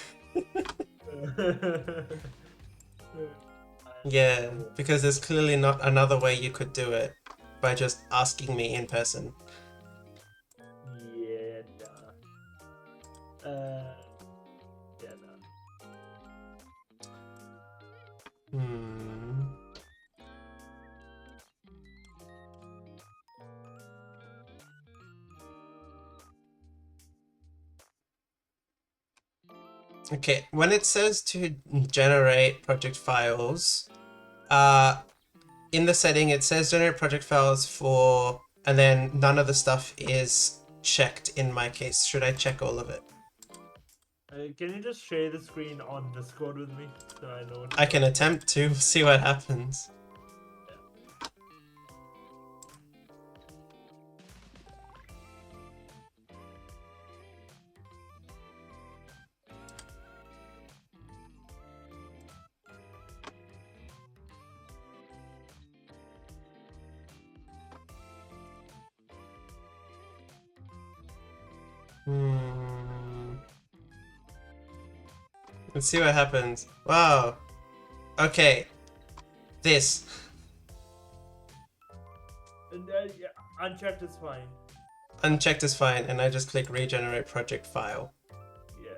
Yeah, because there's clearly not another way you could do it by just asking me in person. Yeah, nah. Okay, when it says to generate project files, in the setting it says generate project files for, and then none of the stuff is checked in my case. Should I check all of it? Can you just share the screen on Discord with me so I know? I can attempt to see what happens. Let's see what happens. Wow. Okay. This. Yeah, unchecked is fine. Unchecked is fine, and I just click regenerate project file. Yeah.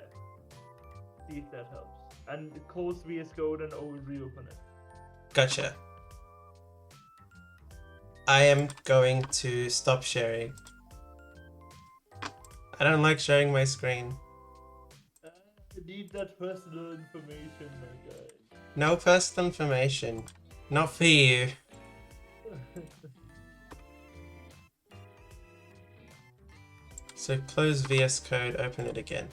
See if that helps. And close VS Code and reopen it. Gotcha. I am going to stop sharing. I don't like sharing my screen. I need that personal information, my guy. No personal information. Not for you. So close VS Code, open it again.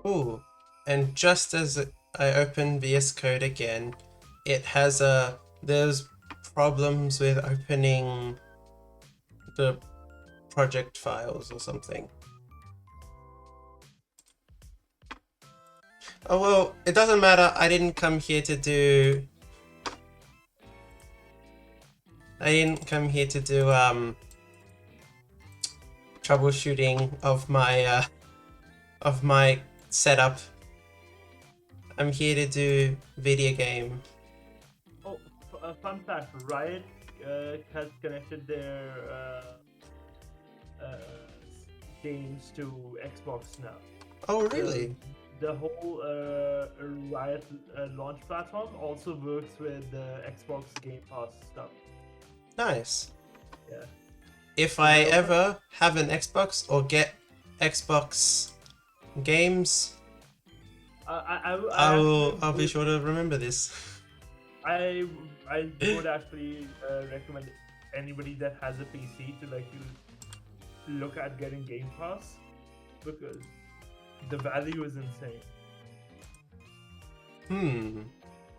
Ooh, and just as I open VS Code again, it has there's problems with opening the project files or something. Oh well, it doesn't matter. I didn't come here to do troubleshooting of my setup. I'm here to do video game. Oh, fun fact: Riot has connected their games to Xbox now. Oh really? The whole Riot launch platform also works with the Xbox Game Pass stuff. Nice. Yeah. If I ever have an Xbox or get Xbox games, I'll be sure to remember this. I would actually recommend anybody that has a PC to look at getting Game Pass, because the value is insane.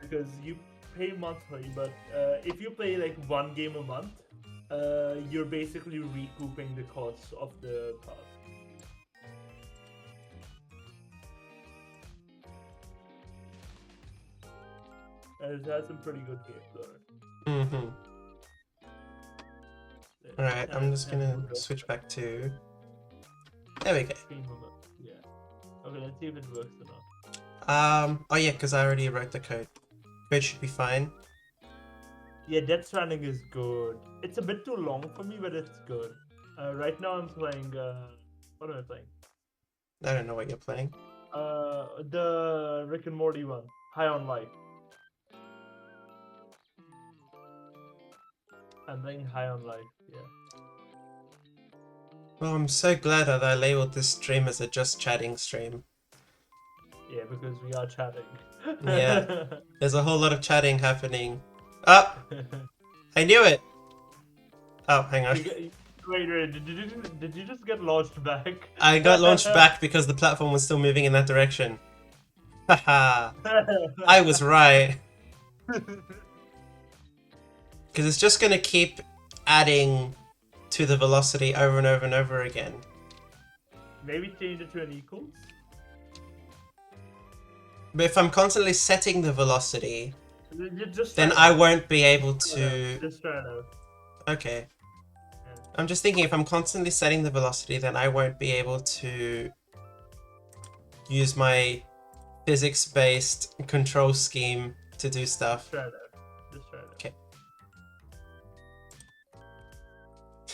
Because you pay monthly, but if you play like one game a month, you're basically recouping the costs of the pass. And it has some pretty good games on it. Alright, I'm just gonna switch back to... There we go. Yeah. Okay, let's see if it works or not. Oh yeah, because I already wrote the code. Code should be fine. Yeah, Death Stranding is good. It's a bit too long for me, but it's good. Right now I'm playing, what am I playing? I don't know what you're playing. The Rick and Morty one. High on Life. I'm playing High on Life, yeah. Well, I'm so glad that I labeled this stream as a just chatting stream. Yeah, because we are chatting. Yeah. There's a whole lot of chatting happening. Oh! I knew it! Oh, hang on. Wait, did you just get launched back? I got launched back because the platform was still moving in that direction. Haha! I was right. Because it's just going to keep adding to the velocity over and over and over again. Maybe change it to an equals? But if I'm constantly setting the velocity, just then I won't be able to... Just try it out. Okay. I'm just thinking if I'm constantly setting the velocity, then I won't be able to use my physics-based control scheme to do stuff. Just try it out. Just try it out. Okay.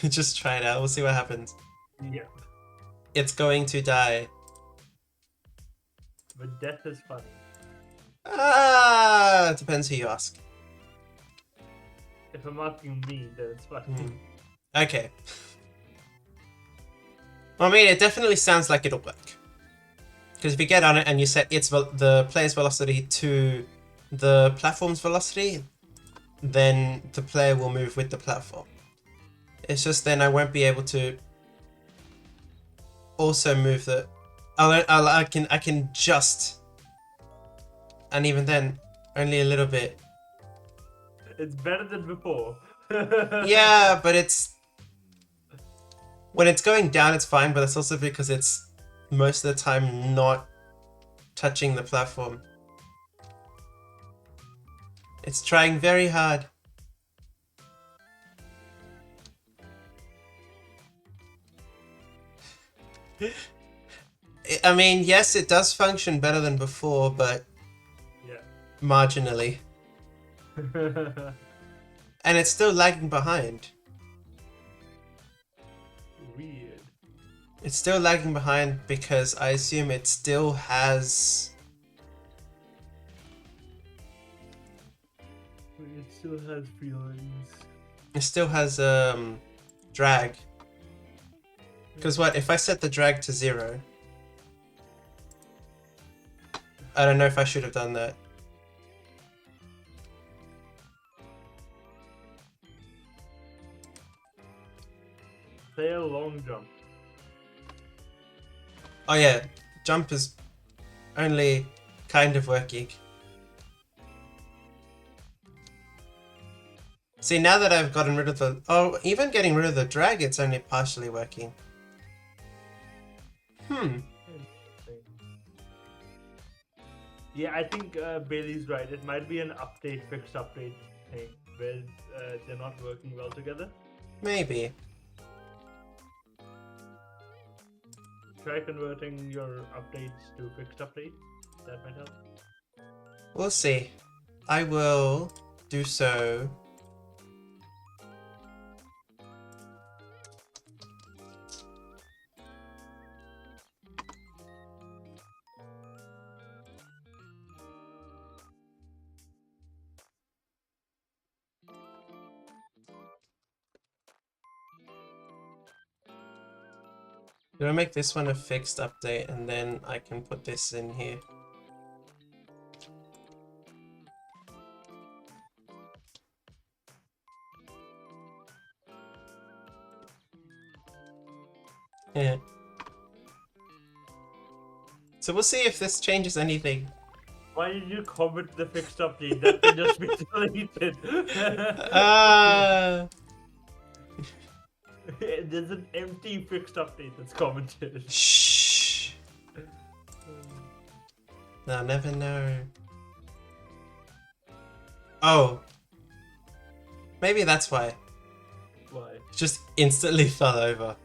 Just try it out. We'll see what happens. Yeah. It's going to die. But death is funny. Ah, it depends who you ask. If I'm asking me, then it's funny. Okay. Well, I mean, it definitely sounds like it'll work. Because if you get on it and you set the player's velocity to the platform's velocity, then the player will move with the platform. It's just then I won't be able to also move the... I can just... And even then, only a little bit. It's better than before. Yeah, but it's... When it's going down, it's fine, but it's also because it's most of the time not touching the platform. It's trying very hard. I mean, yes, it does function better than before, but yeah, marginally. And it's still lagging behind. Weird. It's still lagging behind because I assume it still has... It still has feelings. It still has drag. Because what, if I set the drag to 0... I don't know if I should have done that. Say a long jump. Oh yeah, jump is only kind of working. See, now that I've gotten rid of the... Oh, even getting rid of the drag, it's only partially working. Yeah, I think Bailey's right. It might be an update, fixed update thing where they're not working well together. Maybe. Try converting your updates to fixed updates. That might help. We'll see. I will do so. Do I make this one a fixed update and then I can put this in here? Yeah. So we'll see if this changes anything. Why did you comment the fixed update? That can just be deleted. There's an empty fixed update that's commented. Shh. They'll never know. Oh. Maybe that's why. Why? It just instantly fell over.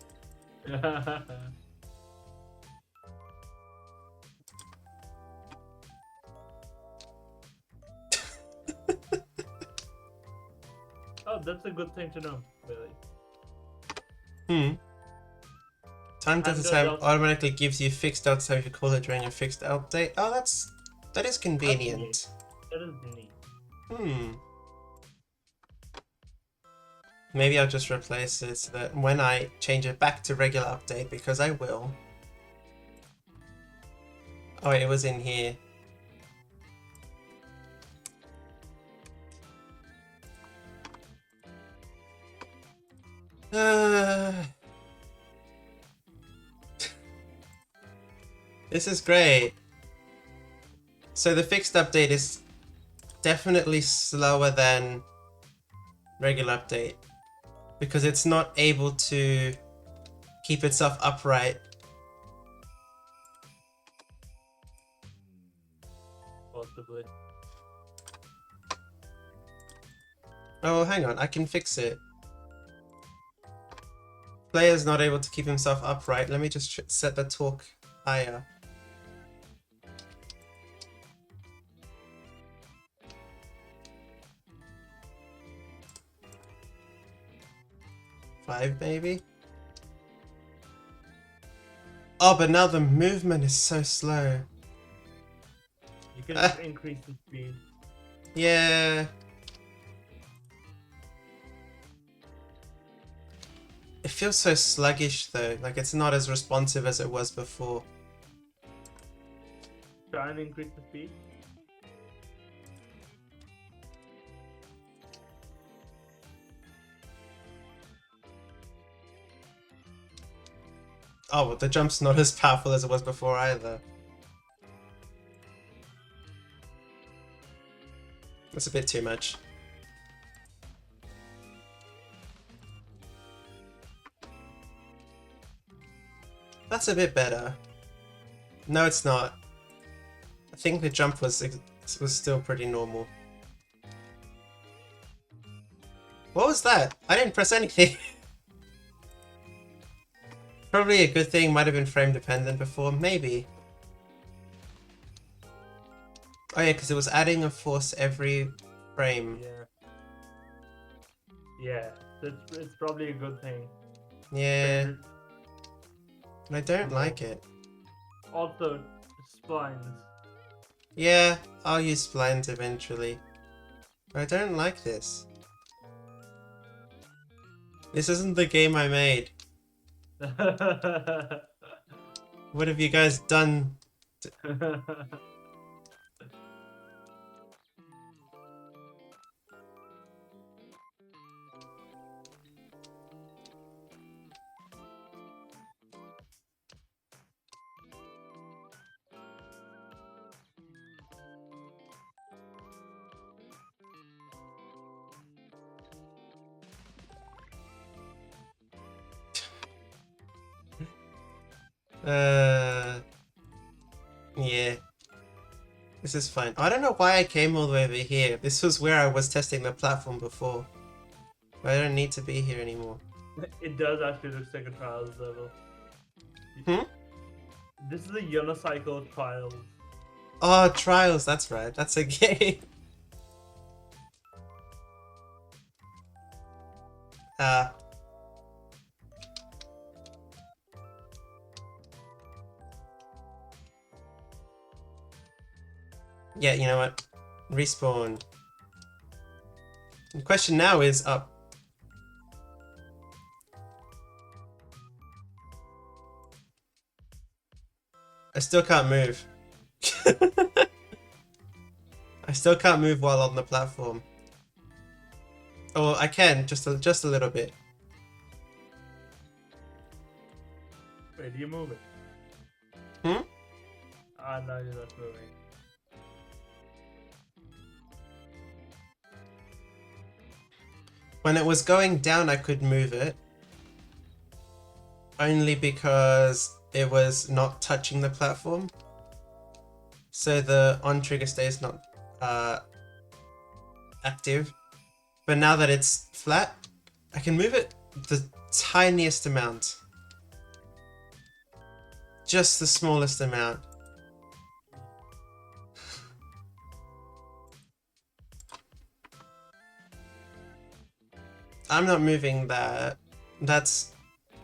Oh, that's a good thing to know, Billy. Time delta Delta time delta. automatically gives you fixed delta time if you call it during your fixed update. Oh, that is convenient. That is neat. Maybe I'll just replace it so that when I change it back to regular update, because I will. Oh wait, it was in here. This is great. So the fixed update is definitely slower than regular update because it's not able to keep itself upright. Possibly. Oh, hang on, I can fix it. Player's not able to keep himself upright. Let me just set the torque higher. Five, maybe? Oh, but now the movement is so slow. You can increase the speed. Yeah. It feels so sluggish though, like it's not as responsive as it was before. Try and increase the speed. Oh, well, the jump's not as powerful as it was before either. That's a bit too much. That's a bit better. No, it's not. I think the jump was still pretty normal. What was that? I didn't press anything. Probably a good thing, might have been frame dependent before, maybe. Oh yeah, because it was adding a force every frame. Yeah, it's probably a good thing. Yeah. And I don't like it. Also, splines. Yeah, I'll use splines eventually. But I don't like this. This isn't the game I made. What have you guys done? Yeah. This is fine. I don't know why I came all the way over here. This was where I was testing the platform before. But I don't need to be here anymore. It does actually look like a trials level. Hmm? This is a unicycle trials. Oh, Trials, that's right. That's a game. Uh, yeah, you know what? Respawn. The question now is up. I still can't move. I still can't move while on the platform. Oh, I can, just a little bit. Wait, you moving? Hmm? Ah, no, you're not moving. When it was going down, I could move it. Only because it was not touching the platform. So the on trigger stays not active. But now that it's flat, I can move it the tiniest amount. Just the smallest amount. I'm not moving that. That's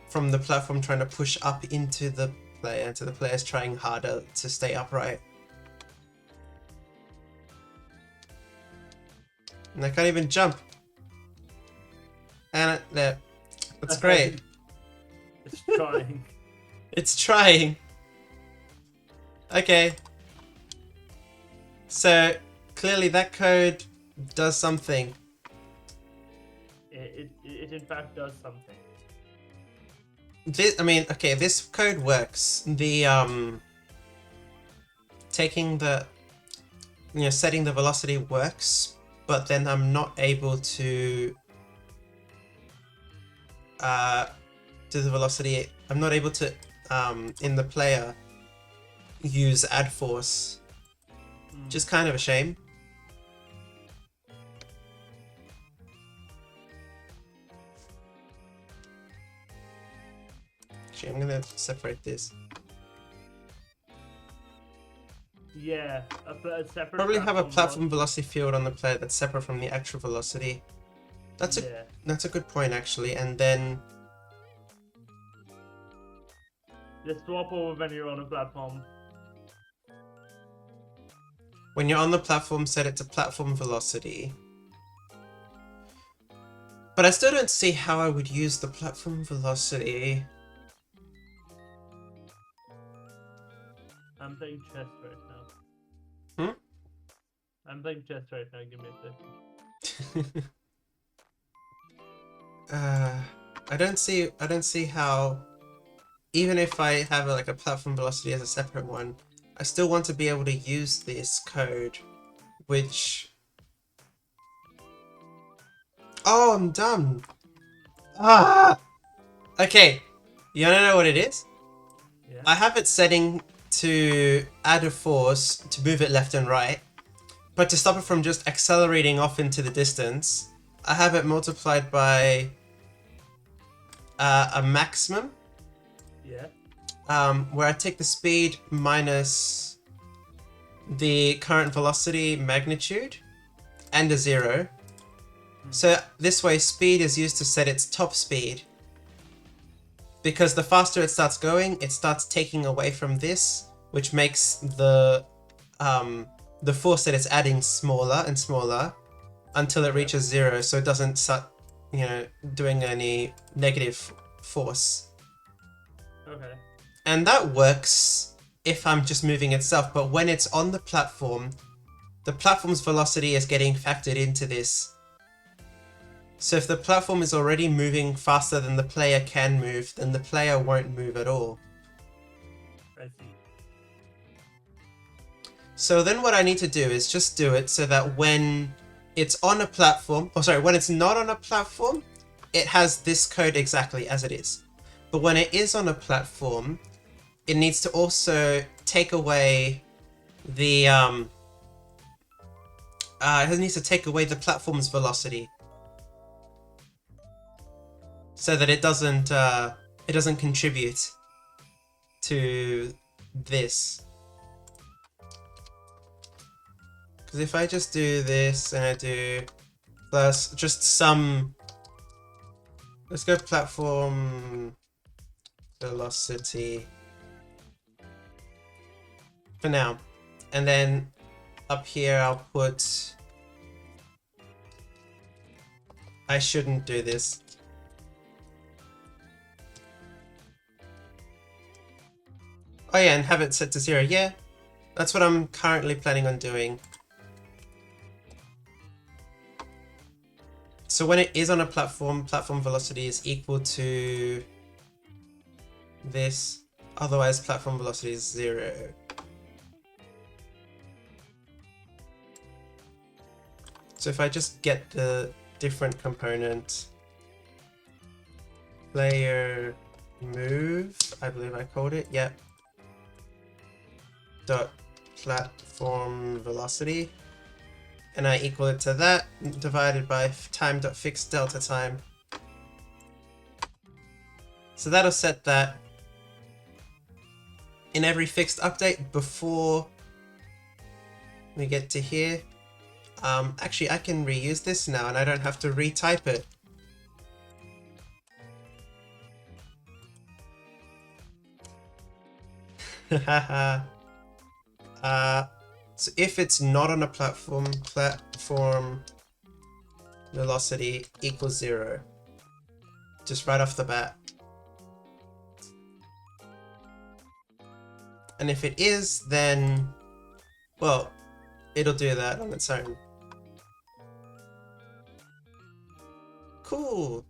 from the platform trying to push up into the player, and the player's trying harder to stay upright. And I can't even jump. And there. That's great. It's trying. It's trying. Okay. So clearly that code does something. It in fact does something. This, I mean, okay, this code works. The taking the, setting the velocity works, but then I'm not able to do the velocity. I'm not able to in the player use add force, which is kind of a shame. Actually, I'm gonna separate this. Yeah, a separate. Probably have a platform velocity field on the player that's separate from the actual velocity. That's a good point actually, and then just swap over when you're on a platform. when you're on the platform, set it to platform velocity. But I still don't see how I would use the platform velocity. I'm playing chess right now. Hmm? I'm playing chess right now. Give me a second. I don't see how, even if I have a platform velocity as a separate one, I still want to be able to use this code, which... Oh, I'm dumb. Ah! Okay, you wanna know what it is? Yeah. I have it setting to add a force to move it left and right, but to stop it from just accelerating off into the distance, I have it multiplied by a maximum. Yeah. Where I take the speed minus the current velocity magnitude and a 0. So this way speed is used to set its top speed. Because the faster it starts going, it starts taking away from this, which makes the force that it's adding smaller and smaller until it reaches 0, so it doesn't start, doing any negative force. Okay. And that works if I'm just moving itself, but when it's on the platform's velocity is getting factored into this. So if the platform is already moving faster than the player can move, then the player won't move at all. I see. So then what I need to do is just do it so that when it's on a platform, when it's not on a platform, it has this code exactly as it is. But when it is on a platform, it needs to also take away the it needs to take away the platform's velocity so that it doesn't contribute to this. Because if I just do this and I do plus just some, let's go platform velocity for now, and then up here I'll put, I shouldn't do this. Oh yeah, and have it set to 0. Yeah, that's what I'm currently planning on doing. So when it is on a platform, platform velocity is equal to this, otherwise platform velocity is 0. So if I just get the different component, player move, I believe I called it, yep, dot platform velocity, and I equal it to that divided by time.fixed delta time. So that'll set that in every fixed update before we get to here. Actually, I can reuse this now and I don't have to retype it. So if it's not on a platform velocity equals 0. Just right off the bat. And if it is, then, well, it'll do that on its own. Cool.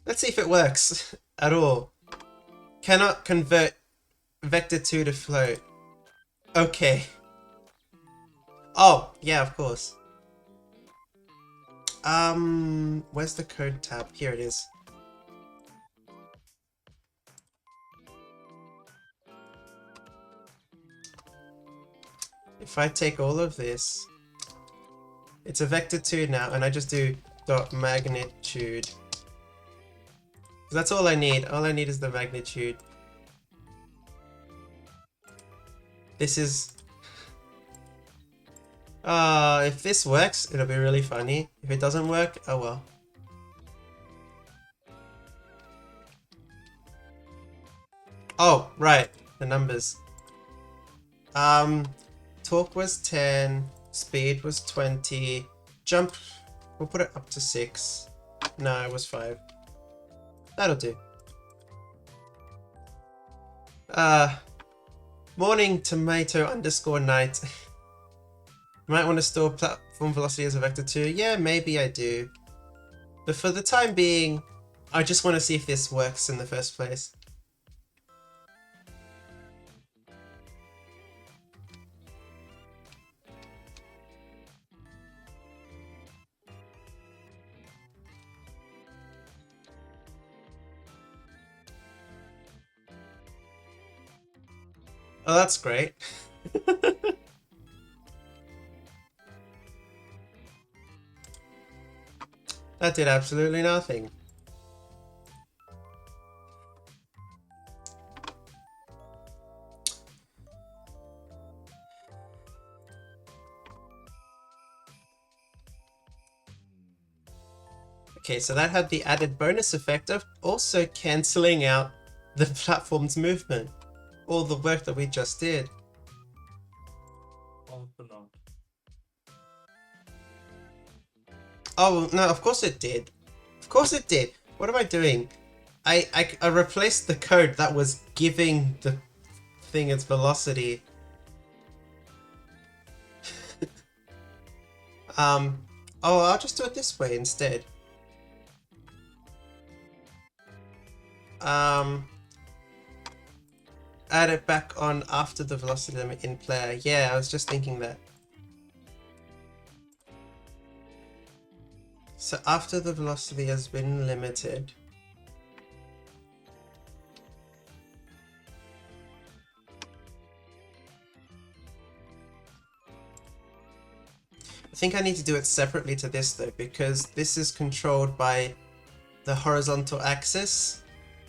Let's see if it works at all. Cannot convert vector2 to float. Okay. Oh, yeah, of course. Where's the code tab? Here it is. If I take all of this, it's a vector2 now, and I just do dot magnitude. That's all I need. All I need is the magnitude. This is... if this works, it'll be really funny. If it doesn't work, oh well. Oh, right. The numbers. Torque was 10. Speed was 20. Jump, we'll put it up to 6. No, it was 5. That'll do. Morning tomato underscore night. Might want to store platform velocity as a vector2. Yeah, maybe I do. But for the time being, I just want to see if this works in the first place. Oh, that's great. That did absolutely nothing. Okay, so that had the added bonus effect of also cancelling out the platform's movement. All the work that we just did. Also not. Oh, no, of course it did. Of course it did. What am I doing? I replaced the code that was giving the thing its velocity. Oh, I'll just do it this way instead. Add it back on after the velocity limit in player. Yeah, I was just thinking that. So after the velocity has been limited. think I need to do it separately to this though, because this is controlled by the horizontal axis,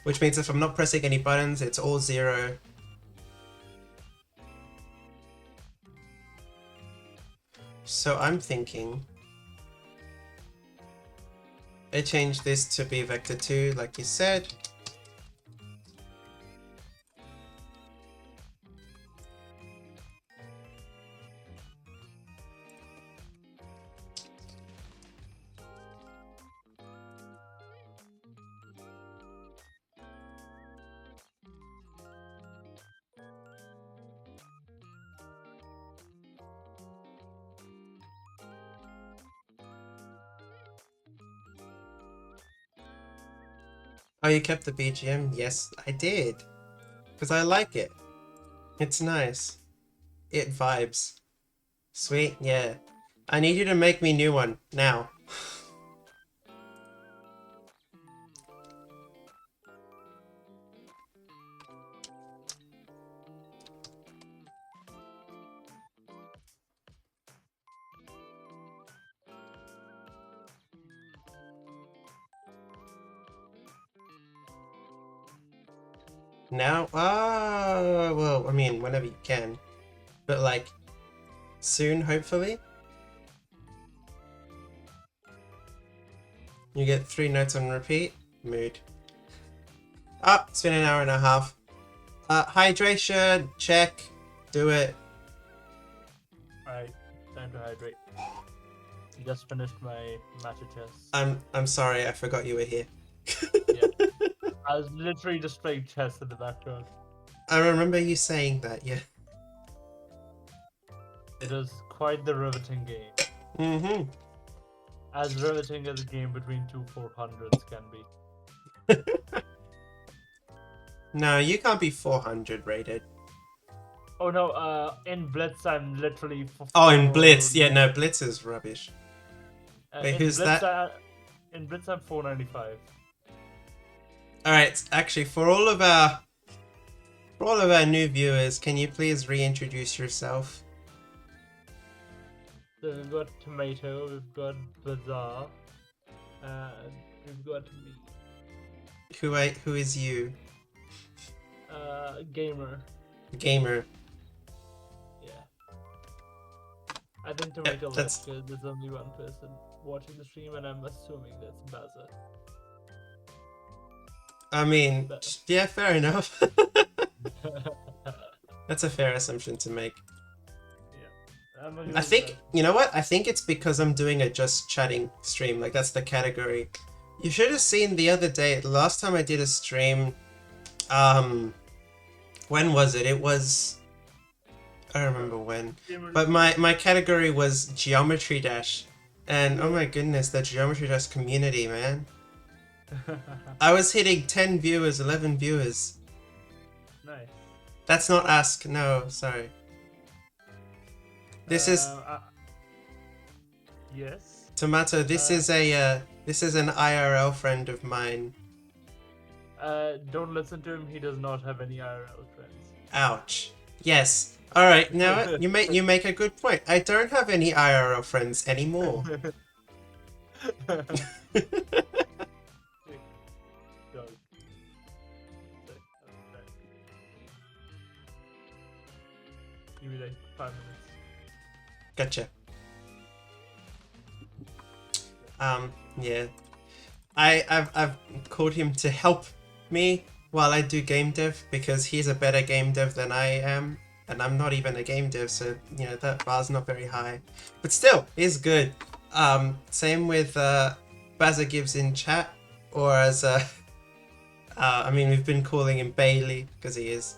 which means if I'm not pressing any buttons, it's all 0. So I'm thinking I change this to be vector 2 like you said. Oh, you kept the BGM? Yes, I did. Because I like it. It's nice. It vibes. Sweet, yeah. I need you to make me a new one, now. Now? Ah, well, I mean, whenever you can. But like, soon, hopefully? You get 3 notes on repeat. Mood. Ah, it's been an hour and a half. Hydration, check. Do it. Alright, time to hydrate. Just finished my matcha chess. I'm sorry, I forgot you were here. Yeah. I was literally just playing chess in the background. I remember you saying that, yeah. It was quite the riveting game. Mm-hmm. As riveting as a game between two 400s can be. No, you can't be 400 rated. Oh no, in Blitz I'm literally... Oh, in Blitz. Yeah, no, Blitz is rubbish. Wait, in who's Blitz, that? in Blitz I'm 495. Alright, actually, for all of our new viewers, can you please reintroduce yourself? So we've got Tomato, we've got Bazaar, and we've got me. Who is you? Gamer. Gamer. Yeah. I think Tomato that's- left because there's only one person watching the stream, and I'm assuming that's Bazaar. I mean, But- yeah, fair enough. That's a fair assumption to make. I think, you know what? I think it's because I'm doing a just chatting stream. Like, that's the category. You should have seen the other day, the last time I did a stream, when was it? It was, I don't remember when. But my category was Geometry Dash. And oh my goodness, the Geometry Dash community, man. I was hitting 10 viewers, 11 viewers. Nice. That's not Ask, no, sorry. This is yes. Tomato. This is an IRL friend of mine. Don't listen to him. He does not have any IRL friends. Ouch. Yes. All right. Now you make a good point. I don't have any IRL friends anymore. Give me like 5 minutes. Gotcha. Yeah. I've called him to help me while I do game dev because he's a better game dev than I am, and I'm not even a game dev, so you know that bar's not very high. But still, he's good. Same with Bazza Gibbs in chat, or as I mean, we've been calling him Bailey because he is.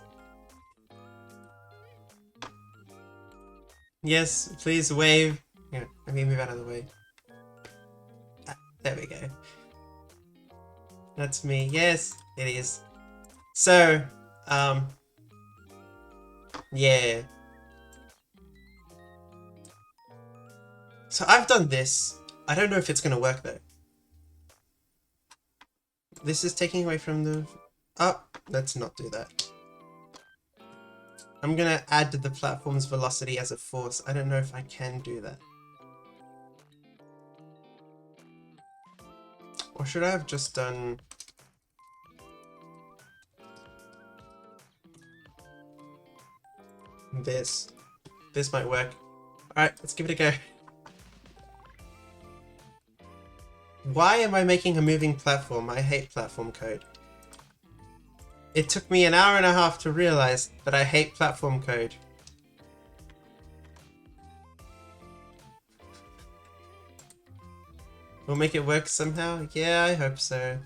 Yes, please wave. Yeah, let me move out of the way. Ah, there we go. That's me. Yes, it is. So, yeah. So I've done this. I don't know if it's gonna work though. This is taking away from the... Oh, let's not do that. I'm gonna add the platform's velocity as a force. I don't know if I can do that. Or should I have just done... this? This might work. Alright, let's give it a go. Why am I making a moving platform? I hate platform code. It took me an hour and a half to realize that I hate platform code. We'll make it work somehow? Yeah, I hope so.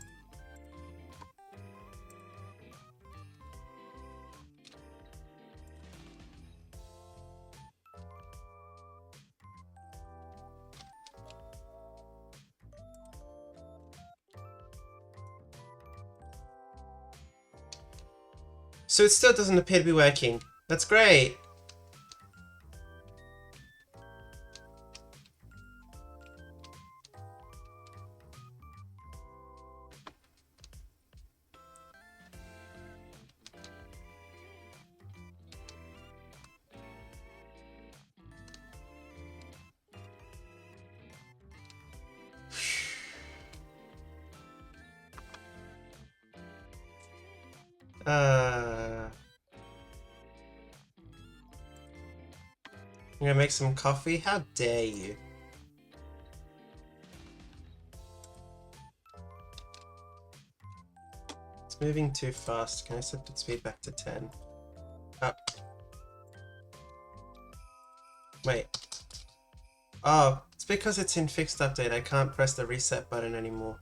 So it still doesn't appear to be working. That's great. I'm gonna make some coffee? How dare you? It's moving too fast. Can I set its speed back to 10? Oh. Wait. Oh, it's because it's in fixed update. I can't press the reset button anymore.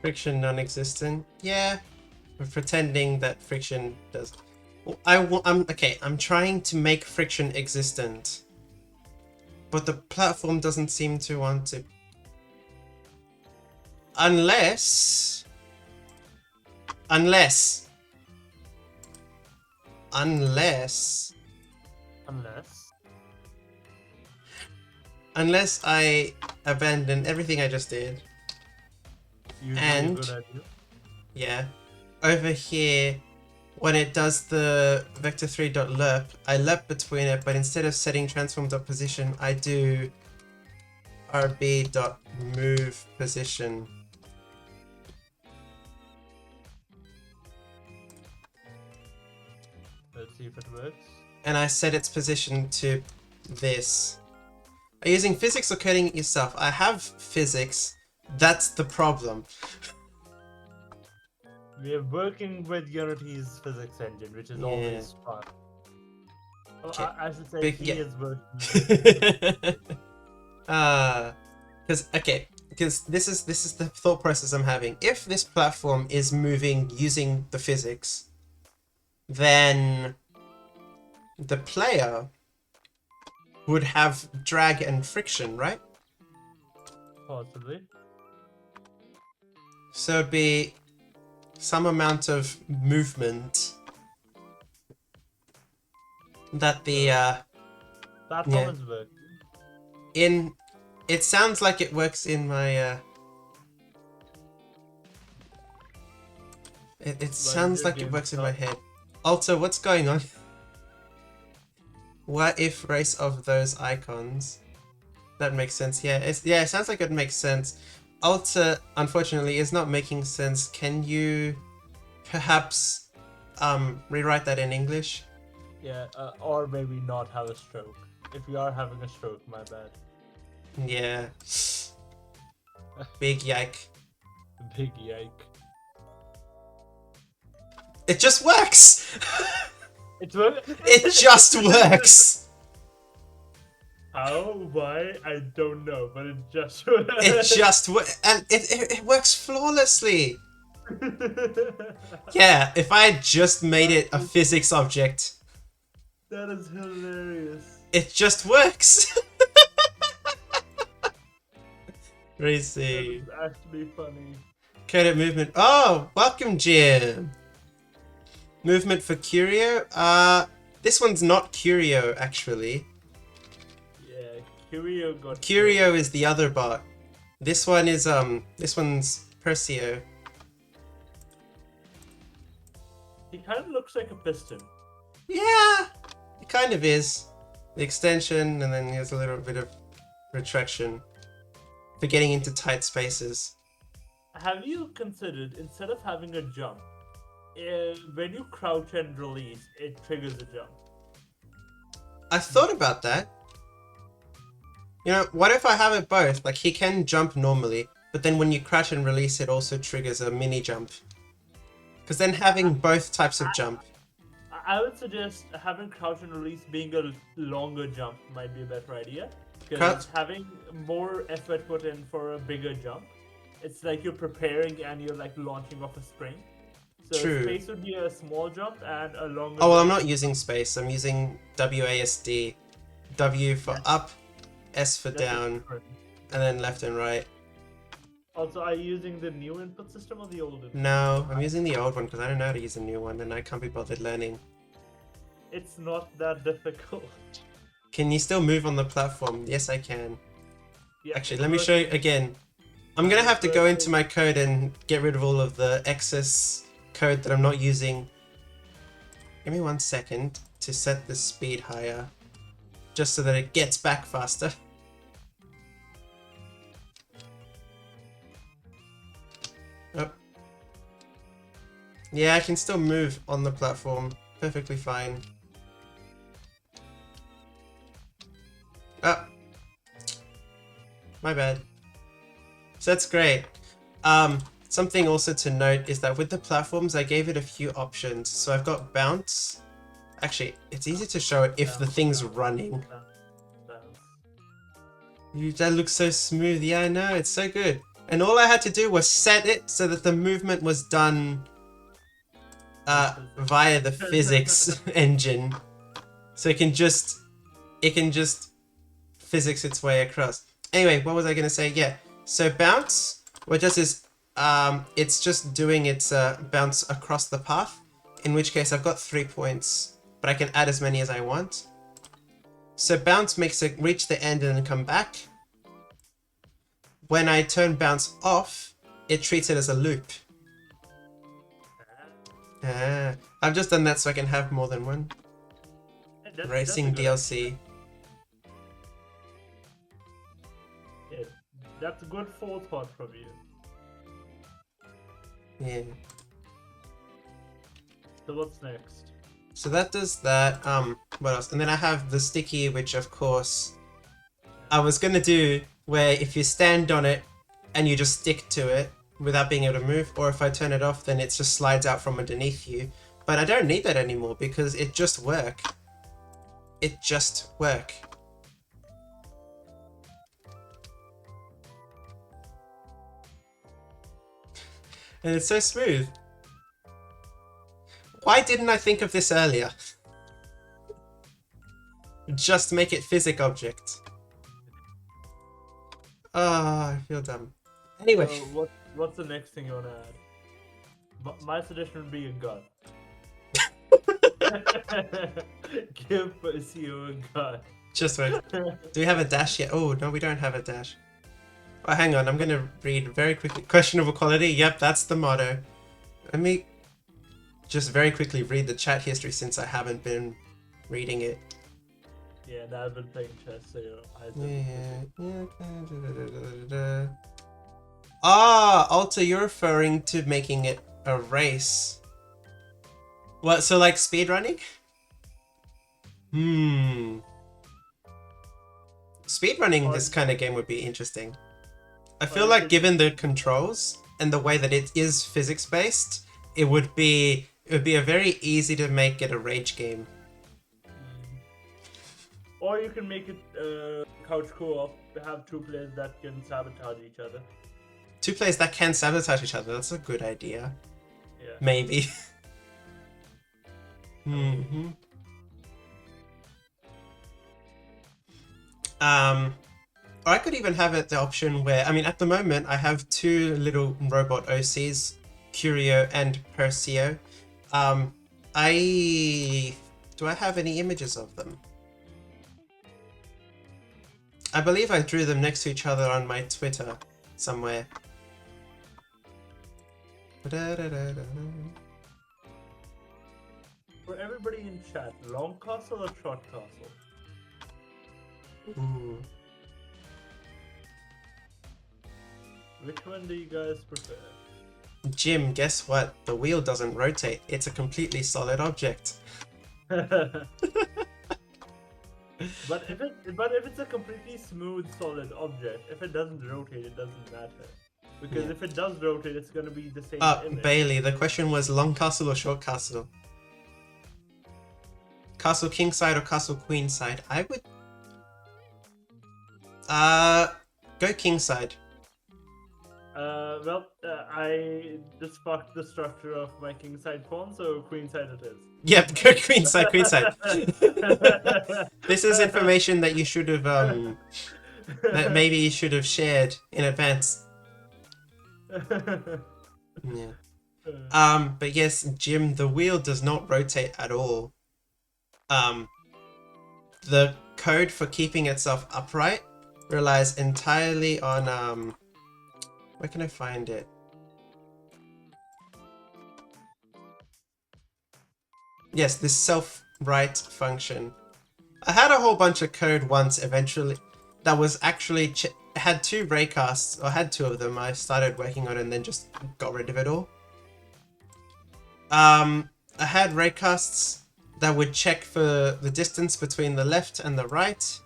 Friction non-existent. Yeah, we're pretending that friction does. Well, I'm trying to make friction existent, but the platform doesn't seem to want to. Unless I abandon everything I just did. And yeah, over here, when it does the vector3.lerp, I lerp between it, but instead of setting transform.position, I do rb.move position. Let's see if it works. And I set its position to this. Are you using physics or coding it yourself? I have physics. That's the problem. We are working with Unity's physics engine, which is always fun. Oh, Okay. I should say he is working. Because this is the thought process I'm having. If this platform is moving using the physics, then the player would have drag and friction, right? Possibly. So it'd be some amount of movement that the Platform is working. It sounds like it works in my it sounds like it works in my head. Also, what's going on? What if race of those icons? That makes sense. Yeah, it sounds like it makes sense. Alta, unfortunately, is not making sense. Can you perhaps rewrite that in English? Yeah, or maybe not have a stroke. If you are having a stroke, my bad. Yeah. Big yike. Big yike. It just works! It just works! How? Why? I don't know, but it just works. It just works, and it works flawlessly. Yeah, if I had just made it a physics object. That is hilarious. It just works. me That see. is actually funny. Coded movement. Oh, welcome, Jim. Movement for Curio. This one's not Curio actually. Yeah, Curio got killed. Curio is the other bot. This one is this one's Perseo. He kind of looks like a piston. Yeah, it kind of is. The extension, and then there's a little bit of retraction for getting into tight spaces. Have you considered, instead of having a jump, when you crouch and release, it triggers a jump? I thought about that. You know, what if I have it both? Like, he can jump normally, but then when you crash and release, it also triggers a mini jump. Because then having both types of jump. I would suggest having crouch and release being a longer jump might be a better idea. Crouch- Because having more effort put in for a bigger jump, it's like you're preparing and you're like launching off a spring. So True. space would be a small jump and a longer Oh, well, I'm jump. not using space. I'm using WASD. W for up, S for That's down, different. and then left and right. Also, are you using the new input system or the old input? No, I'm using the old one because I don't know how to use a new one and I can't be bothered learning. It's not that difficult. Can you still move on the platform? Yes, I can. Yeah, Actually, let me show you again. I'm gonna have to go into my code and get rid of all of the excess code that I'm not using. Give me 1 second to set the speed higher, just so that it gets back faster. Oh. Yeah, I can still move on the platform. Perfectly fine. Oh. My bad. So that's great. Something also to note is that with the platforms, I gave it a few options. So I've got bounce. Actually, it's easy to show it if the thing's running. That looks so smooth. Yeah, I know. It's so good. And all I had to do was set it so that the movement was done via the physics engine. So it can just physics its way across. Anyway, what was I gonna say? Yeah. So bounce, what it does is it's just doing its bounce across the path. In which case, I've got 3 points, but I can add as many as I want. So bounce makes it reach the end and then come back. When I turn bounce off, it treats it as a loop. I've just done that so I can have more than one. Racing DLC. Yeah, that's a good forethought from you. Yeah. So what's next? So that does that. What else? And then I have the sticky, which of course I was gonna do where if you stand on it and you just stick to it without being able to move, or if I turn it off, then it just slides out from underneath you. But I don't need that anymore because it just work. It just work. And it's so smooth. Why didn't I think of this earlier? Just make it physic object. Ah, I feel dumb. Anyway. So what's the next thing you want to add? My suggestion would be a gun. Give Perseo a gun. Just wait. Do we have a dash yet? Oh, no, we don't have a dash. Oh, hang on. I'm going to read very quickly. Questionable quality. Yep, that's the motto. Let me just very quickly read the chat history since I haven't been reading it. Yeah, and I've been playing chess, so Ah, Alta, you're referring to making it a race. What, so like speedrunning? Speedrunning this kind of game would be interesting. I feel like given the controls and the way that it is physics based, it would be a very easy to make it a rage game. Or you can make it couch co-op, have 2 players that can sabotage each other. 2 players that can sabotage each other, that's a good idea. Yeah. Maybe. Or I could even have it the option where, I mean, at the moment, I have two little robot OCs, Curio and Perseo. Um, do I have any images of them? I believe I drew them next to each other on my Twitter somewhere. For everybody in chat, long castle or short castle? Ooh. Which one do you guys prefer? Jim, guess what? The wheel doesn't rotate. It's a completely solid object. But if it's a completely smooth, solid object, if it doesn't rotate, it doesn't matter. Because Yeah. if it does rotate, it's gonna be the same image. Bailey, the question was long castle or short castle? Castle king side or castle queen side? I would... go king side. I just fucked the structure of my king side pawn, so queen side it is. Yep, go queen side, queen side. This is information that you should have, that maybe you should have shared in advance. Yeah. But yes, Jim, the wheel does not rotate at all. The code for keeping itself upright relies entirely on, where can I find it? Yes, this self-right function. I had a whole bunch of code once eventually that was actually had two raycasts, or had two of them. I started working on it and then just got rid of it all. I had raycasts that would check for the distance between the left and the right.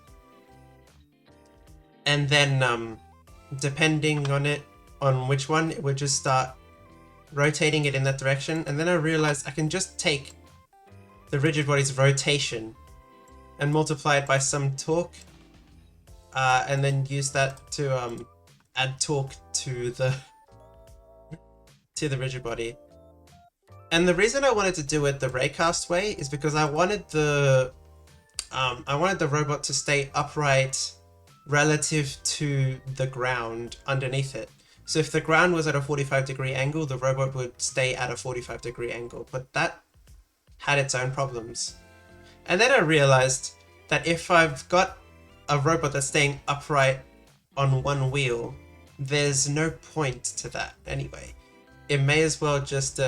And then depending on which one, it would just start rotating it in that direction. And then I realized I can just take the rigid body's rotation and multiply it by some torque, and then use that to add torque to the rigid body. And the reason I wanted to do it the raycast way is because I wanted the robot to stay upright relative to the ground underneath it. So if the ground was at a 45-degree angle, the robot would stay at a 45-degree angle, but that had its own problems. And then I realized that if I've got a robot that's staying upright on one wheel, there's no point to that anyway. It may as well just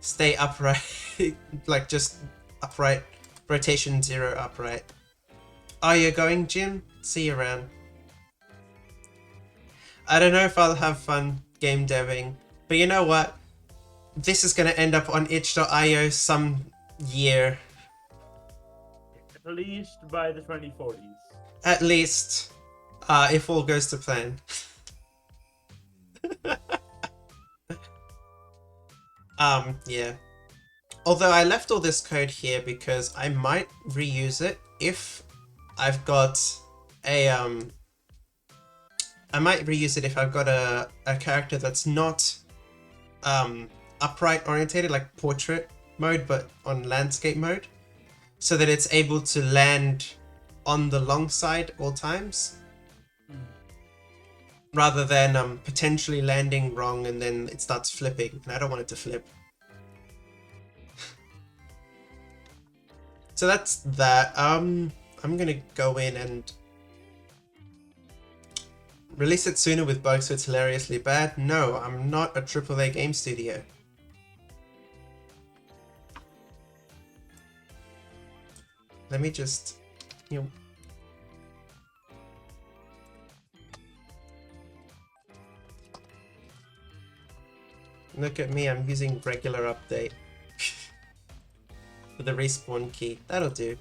stay upright, like just upright, rotation 0 upright. Are you going, Jim? See you around. I don't know if I'll have fun game deving, but you know what? This is going to end up on itch.io some year. At least by the 2040s. At least, if all goes to plan. Yeah. Although I left all this code here because I might reuse it if I've got a, I might reuse it if I've got a character that's not, upright orientated, like portrait mode, but on landscape mode, so that it's able to land on the long side all times, rather than potentially landing wrong and then it starts flipping, and I don't want it to flip. So that's that. I'm gonna go in and release it sooner with bugs so it's hilariously bad. No, I'm not a AAA game studio. Let me just, look at me, I'm using regular update with the respawn key. That'll do.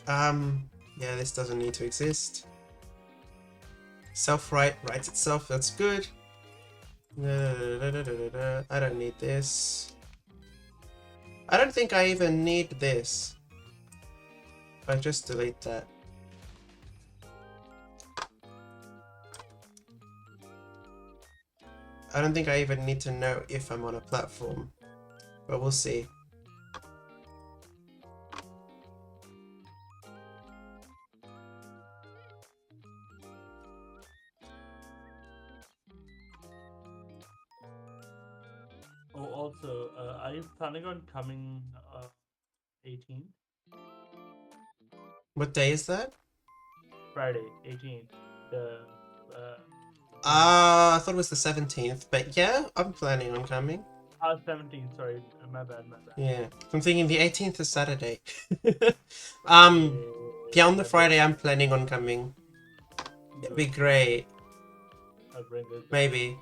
Yeah, this doesn't need to exist. Self-right writes itself, that's good. I don't need this. I don't think I even need this. I just delete that. I don't think I even need to know if I'm on a platform, but we'll see. Also, are you planning on coming 18th? What day is that? Friday, 18th. The uh, I thought it was the 17th, but yeah, I'm planning on coming. 17th. Sorry, my bad, my bad. Yeah, I'm thinking the 18th is Saturday. um, yeah, on the My bad. Friday I'm planning on coming. It'd be Good. great. I'll bring this. Maybe.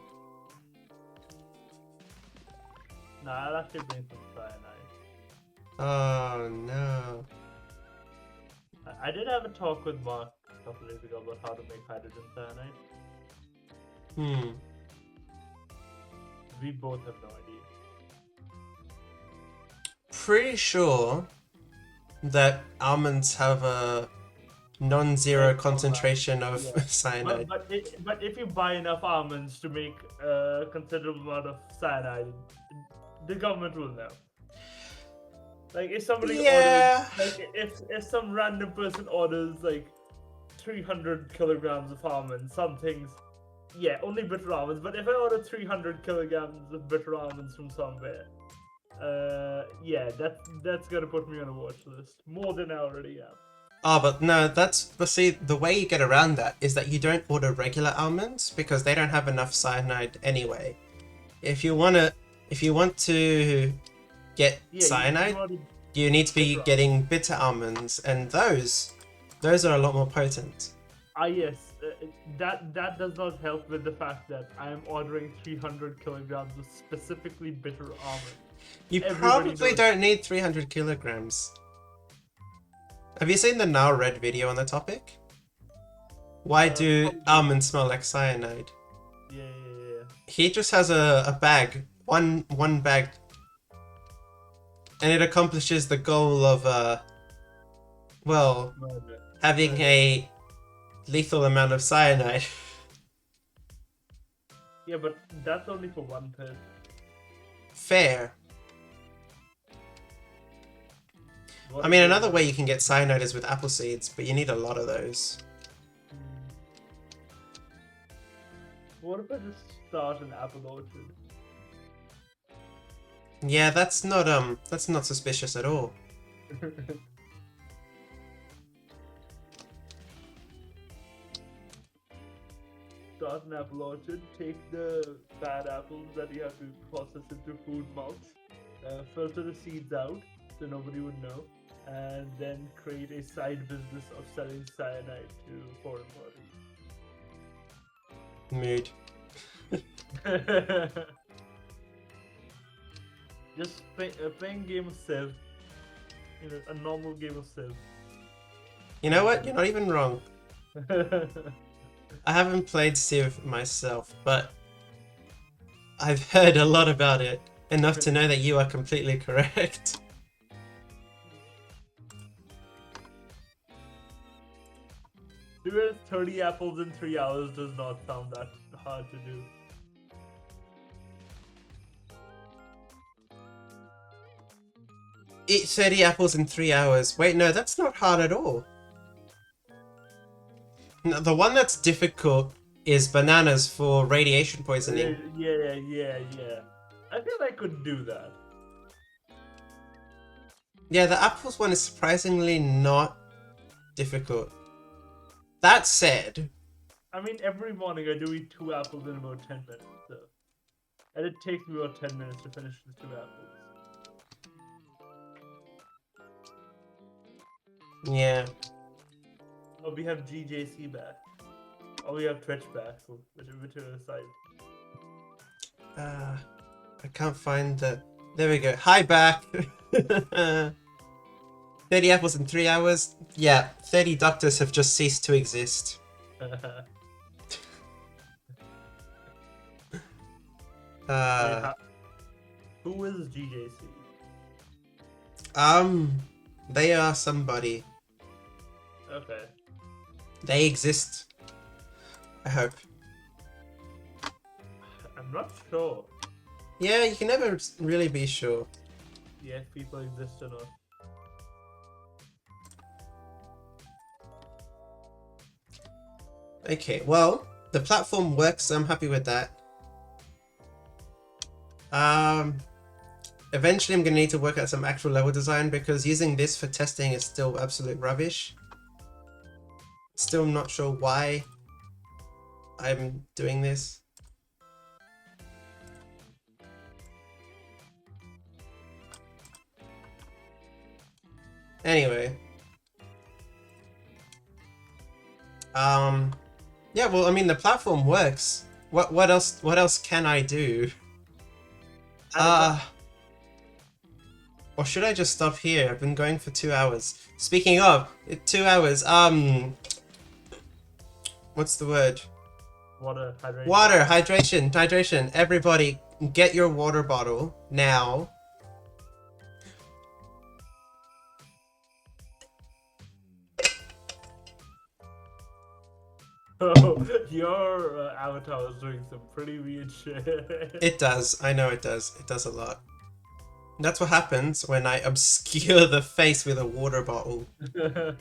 No, I'll actually bring some cyanide. Oh no. I did have a talk with Mark a couple days ago about how to make hydrogen cyanide. Hmm. We both have no idea. Pretty sure that almonds have a non-zero Like, concentration of yeah. cyanide. But if you buy enough almonds to make a considerable amount of cyanide, the government will know. Like if somebody Yeah. orders, like if some random person orders like 300 kilograms of almonds, some things, yeah, only bitter almonds. But if I order 300 kilograms of bitter almonds from somewhere, yeah, that's gonna put me on a watch list more than I already am. Oh, but no, but see, the way you get around that is that you don't order regular almonds because they don't have enough cyanide anyway. If you want to get Yeah, cyanide, you order you need to be bitter getting bitter almonds, and those are a lot more potent. yes, that does not help with the fact that I am ordering 300 kilograms of specifically bitter almonds. You Everybody probably knows. don't need 300 kilograms. Have you seen the Now Red video on the topic? Why do Probably. almonds smell like cyanide? Yeah. He just has a bag, one bag, and it accomplishes the goal of well, Murder. having a lethal amount of cyanide. Yeah, but that's only for one person. Fair. What I mean, if another they- way you can get cyanide is with apple seeds, but you need a lot of those. What if I just start an apple orchard? Yeah, that's not suspicious at all. Start an apple orchard, take the bad apples that you have to process into food malts, filter the seeds out so nobody would know, and then create a side business of selling cyanide to foreign Mood. bodies. Just playing game of Civ, a normal game of Civ. You know what? You're not even wrong. I haven't played Civ myself, but I've heard a lot about it, enough to know that you are completely correct. Doing 30 apples in 3 hours does not sound that hard to do. Eat 30 apples in 3 hours. Wait, no, that's not hard at all. No, the one that's difficult is bananas for radiation poisoning. Yeah. I feel I could do that. Yeah, the apples one is surprisingly not difficult. That said, I mean, every morning I do eat 2 apples in about 10 minutes, so. And it takes me about 10 minutes to finish the 2 apples. yeah. Oh, we have GJC back. Oh, we have Twitch back, whichever side. I can't find the... There we go. Hi, back! 30 apples in 3 hours? Yeah, 30 doctors have just ceased to exist. Who is GJC? They are somebody. Okay. They exist. I hope. I'm not sure. Yeah, you can never really be sure. Yeah, if people exist or not. Okay, well, the platform works, so I'm happy with that. eventually I'm gonna need to work out some actual level design because using this for testing is still absolute rubbish. Still not sure why I'm doing this. Anyway. Yeah, well, I mean, the platform works. What else can I do? Or should I just stop here? I've been going for 2 hours. Speaking of, 2 hours, what's the word? Water, hydration. Water, hydration. Everybody, get your water bottle now. Oh, your avatar is doing some pretty weird shit. It does. I know it does. It does a lot. That's what happens when I obscure the face with a water bottle. It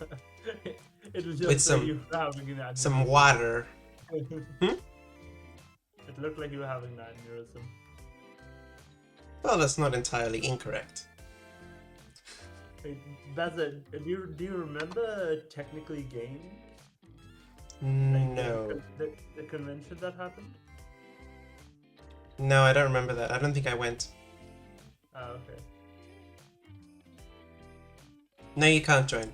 was just With some- you having an aneurysm. Some water. It looked like you were having an aneurysm. Well, that's not entirely incorrect. Wait, that's it. Do you remember Technically Game? No. The convention that happened? No, I don't remember that. I don't think I went. Oh, okay. No, you can't join.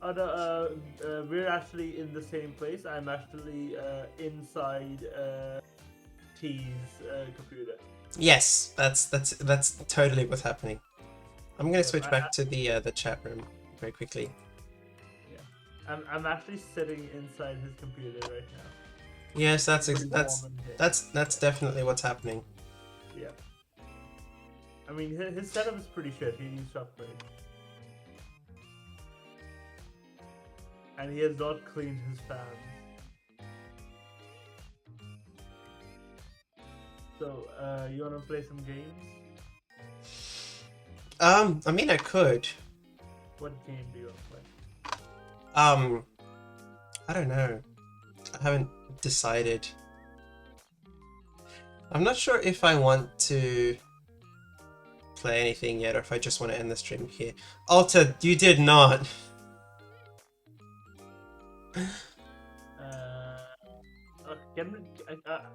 Oh, no, we're actually in the same place. I'm actually inside T's computer. Yes, that's totally what's happening. I'm gonna switch I- back to the chat room very quickly. I'm actually sitting inside his computer right now. Yes, that's Pretty warm in here. that's definitely what's happening. Yeah. I mean, his setup is pretty shit. He needs to upgrade. And he has not cleaned his fans. So, you wanna play some games? I mean, I could. What game do you wanna play? I don't know. I haven't decided. I'm not sure if I want to play anything yet, or if I just want to end the stream here. Alta, you did not.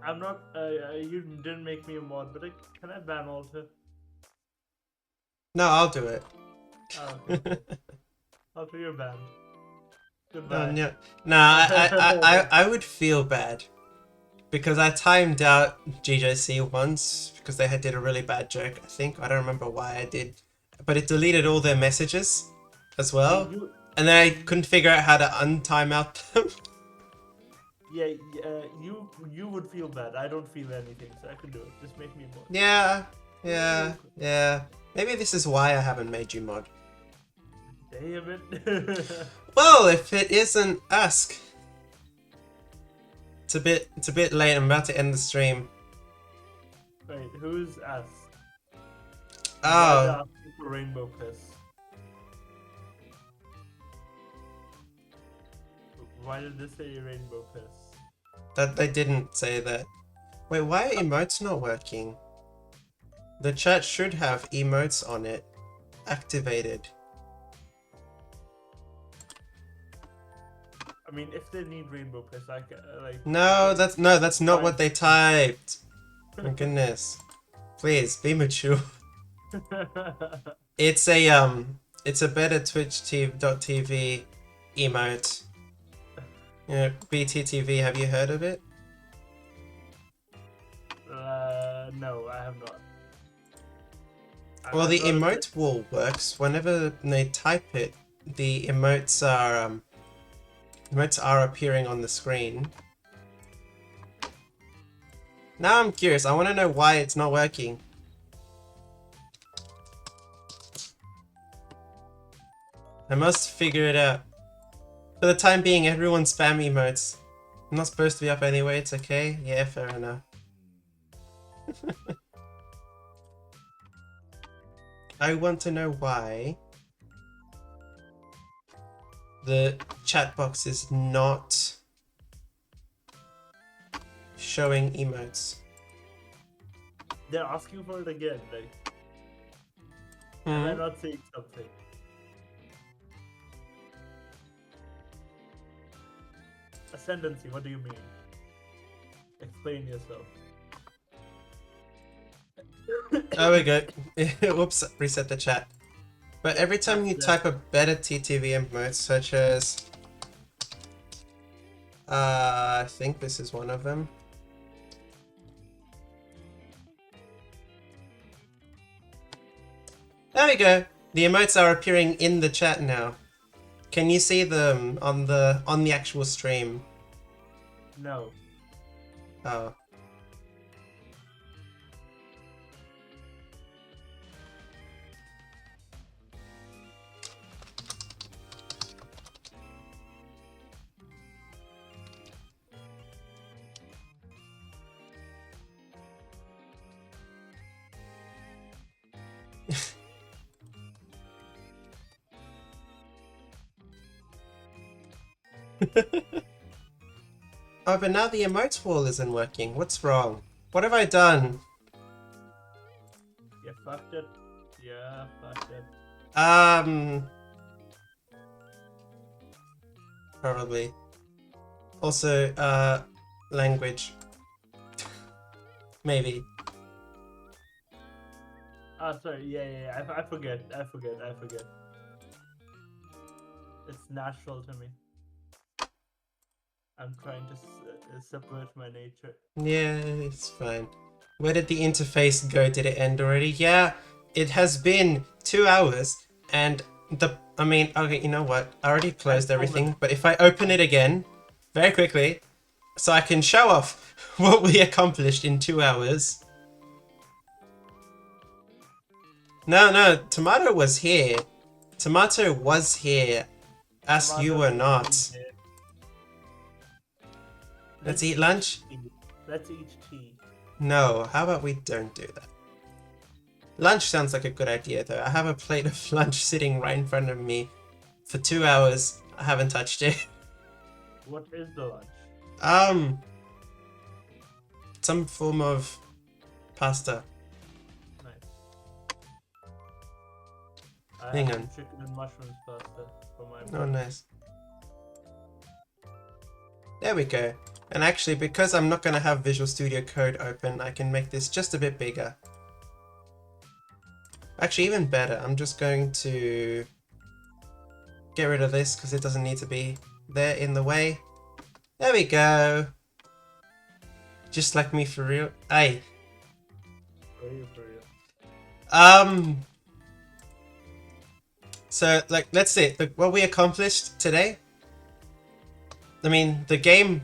I'm not. You didn't make me a mod, but can I ban Alter? No, I'll do it. Oh, okay. Alter, you're banned. Goodbye. No, I would feel bad because I timed out GJC once because they did a really bad joke. I think I don't remember why I did, but it deleted all their messages as well, and then I couldn't figure out how to untime out them. Yeah, you would feel bad. I don't feel anything, so I could do it. Just make me a mod. Yeah. Maybe this is why I haven't made you mod. Damn it. Well, if it isn't Ask. It's a bit late. I'm about to end the stream. Wait, who's us? Oh, Rainbow Piss. Why did they say Rainbow Piss? that they didn't say that. Wait, why are emotes not working? The chat should have emotes on it activated. I mean, if they need Rainbow Piss, I can, like... No, that's not what they typed. My goodness. Please be mature. It's a better twitch.tv emote. Yeah, BTTV, have you heard of it? No, I have not. Well, the I'm not- emote wall works. Whenever they type it, the emotes are appearing on the screen. Now I'm curious. I want to know why it's not working. I must figure it out. For the time being, everyone spam emotes. I'm not supposed to be up anyway. It's okay. Yeah, fair enough. I want to know why the chat box is not showing emotes. They're asking for it again, like... Am I Hmm. not saying something? Ascendancy, what do you mean? Explain yourself. There we go. Whoops, reset the chat. But every time you That's type a better TTVM mode, such as... I think this is one of them. There we go. The emotes are appearing in the chat now. Can you see them on the actual stream? No. Oh. Oh, but now the emotes wall isn't working. What's wrong? What have I done? You fucked it. Yeah, fucked it. Probably. Also, language. Maybe. Ah, sorry. Yeah. I forget. It's natural to me. I'm trying to subvert my nature. Yeah, it's fine. Where did the interface go? Did it end already? Yeah, it has been 2 hours, and I mean, okay, you know what? I already closed everything, but if I open it again, very quickly, so I can show off what we accomplished in 2 hours. No, Tomato was here. Tomato was here. As you were not. Let's eat lunch? Let's eat tea. No, how about we don't do that? Lunch sounds like a good idea though. I have a plate of lunch sitting right in front of me for 2 hours. I haven't touched it. What is the lunch? Some form of pasta. Nice. I Hang had on. some chicken and mushrooms pasta for my Oh, nice. There we go. And actually, because I'm not going to have Visual Studio Code open, I can make this just a bit bigger. Actually, even better, I'm just going to get rid of this because it doesn't need to be there in the way. There we go. Just like me for real. Aye. For real. So, like, let's see. What we accomplished today. I mean, the game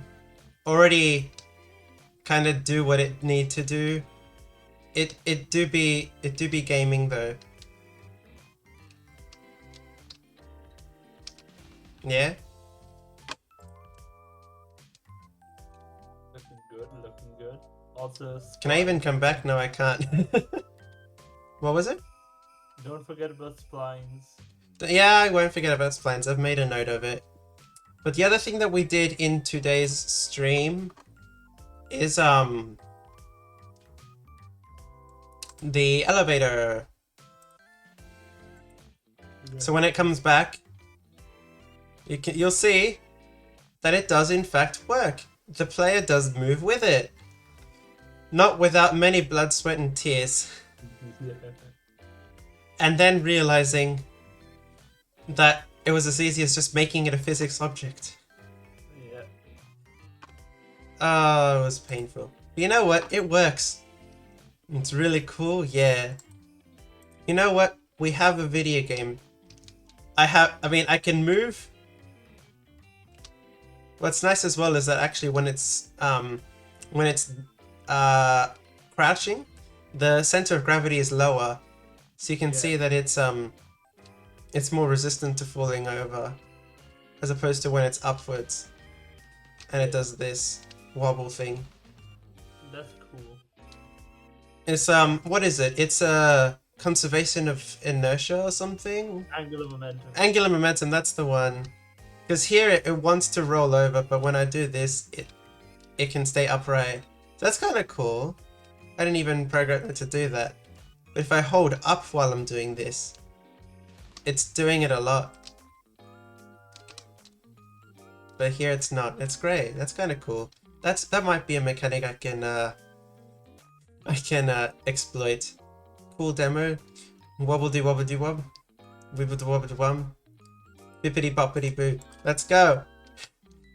already kind of do what it need to do. It do be gaming though. Yeah. Looking good. Also, Can I even come back? No, I can't. What was it? Don't forget about splines. Yeah, I won't forget about splines. I've made a note of it. But the other thing that we did in today's stream is the elevator. Yeah. So when it comes back, you'll see that it does in fact work. The player does move with it. Not without many blood, sweat and tears. And then realizing that it was as easy as just making it a physics object. Yeah. Oh, it was painful. But you know what? It works. It's really cool, yeah. You know what? We have a video game. I can move. What's nice as well is that actually when it's crouching, the center of gravity is lower. So you can see that it's more resistant to falling over as opposed to when it's upwards. And it does this wobble thing. That's cool. It's what is it? It's a conservation of inertia or something? Angular momentum. Angular momentum, that's the one. Because here it wants to roll over, but when I do this, it can stay upright. So that's kind of cool. I didn't even program it to do that. But if I hold up while I'm doing this, it's doing it a lot. But here it's not. It's great. That's kind of cool. That might be a mechanic I can exploit. Cool demo. Wobble de wobble de wob. Wibble de wobble de wum. Bippity boppity boo. Let's go.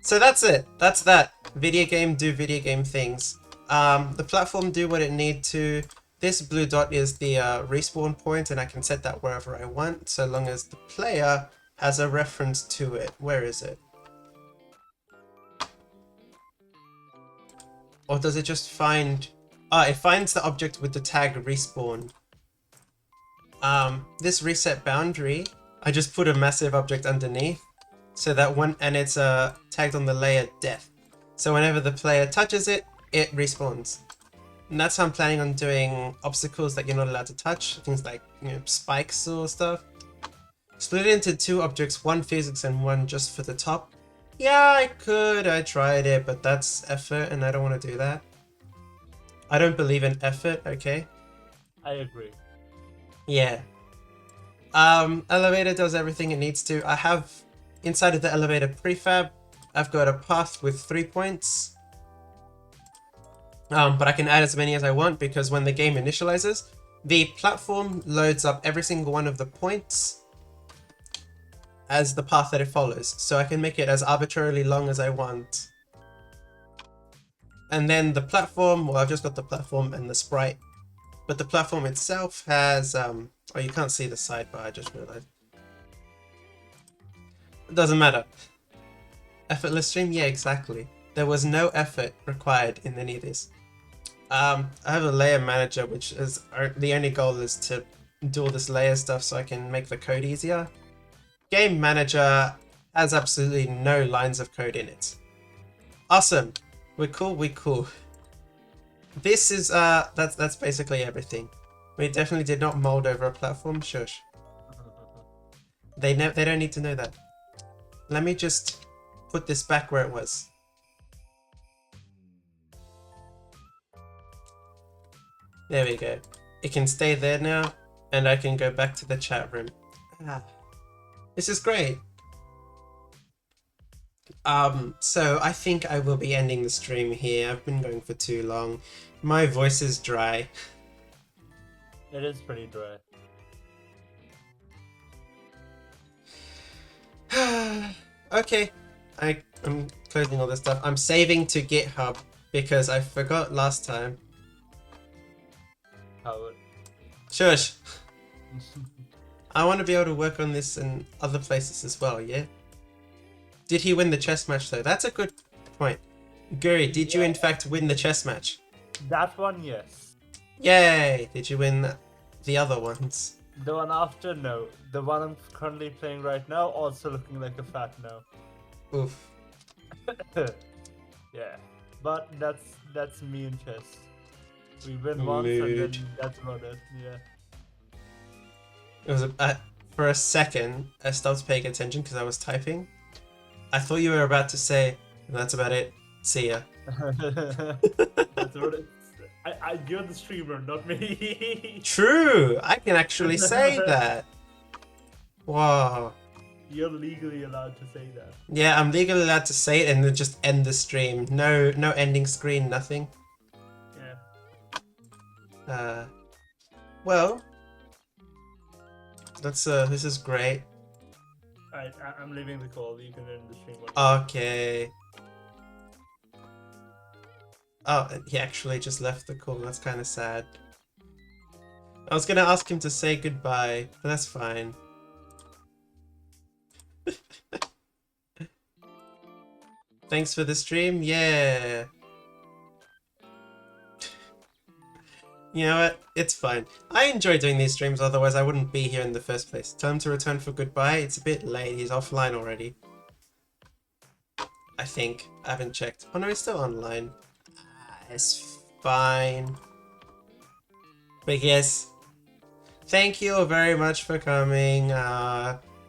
So that's it. That's that. Video game do video game things. The platform do what it need to. This blue dot is the respawn point, and I can set that wherever I want, so long as the player has a reference to it. Where is it? Or does it just find... it finds the object with the tag respawn. This reset boundary, I just put a massive object underneath, so that and it's tagged on the layer death. So whenever the player touches it, it respawns. And that's how I'm planning on doing obstacles that you're not allowed to touch, things like, you know, spikes or stuff. Split it into 2 objects, 1 physics and 1 just for the top. Yeah, I could, I tried it, but that's effort and I don't want to do that. I don't believe in effort, okay? I agree. Yeah. Elevator does everything it needs to. I have, inside of the elevator prefab, I've got a path with 3 points. But I can add as many as I want because when the game initializes, the platform loads up every single one of the points as the path that it follows. So I can make it as arbitrarily long as I want. And then the platform, well, I've just got the platform and the sprite. But the platform itself has, oh, you can't see the sidebar, I just realized. It doesn't matter. Effortless stream? Yeah, exactly. There was no effort required in any of this. I have a layer manager, which is the only goal is to do all this layer stuff so I can make the code easier. Game manager has absolutely no lines of code in it. Awesome. We're cool, we're cool. This is, that's basically everything. We definitely did not mold over a platform, shush. They don't need to know that. Let me just put this back where it was. There we go. It can stay there now, and I can go back to the chat room. This is great. So I think I will be ending the stream here. I've been going for too long. My voice is dry. It is pretty dry. Okay, I'm closing all this stuff. I'm saving to GitHub because I forgot last time. Howard. Shush. I want to be able to work on this in other places as well, yeah? Did he win the chess match though? That's a good point. Guri, did you in fact win the chess match? That one, yes. Yay! Did you win the other ones? The one after, no. The one I'm currently playing right now, also looking like a fat no. Oof. Yeah, but that's me in chess. We win once and then that's about it. Yeah. It was for a second I stopped paying attention because I was typing. I thought you were about to say, "That's about it. See ya." That's what it. You're the streamer, not me. True. I can actually say that. Wow. You're legally allowed to say that. Yeah, I'm legally allowed to say it and then just end the stream. No ending screen, nothing. Yeah. Well, that's this is great. Alright, I'm leaving the call. You can end the stream. Okay. Oh, he actually just left the call. That's kind of sad. I was gonna ask him to say goodbye, but that's fine. Thanks for the stream. Yeah. You know what? It's fine. I enjoy doing these streams, otherwise I wouldn't be here in the first place. Tell him to return for goodbye. It's a bit late. He's offline already. I think. I haven't checked. Oh no, he's still online. It's fine. But yes. Thank you very much for coming.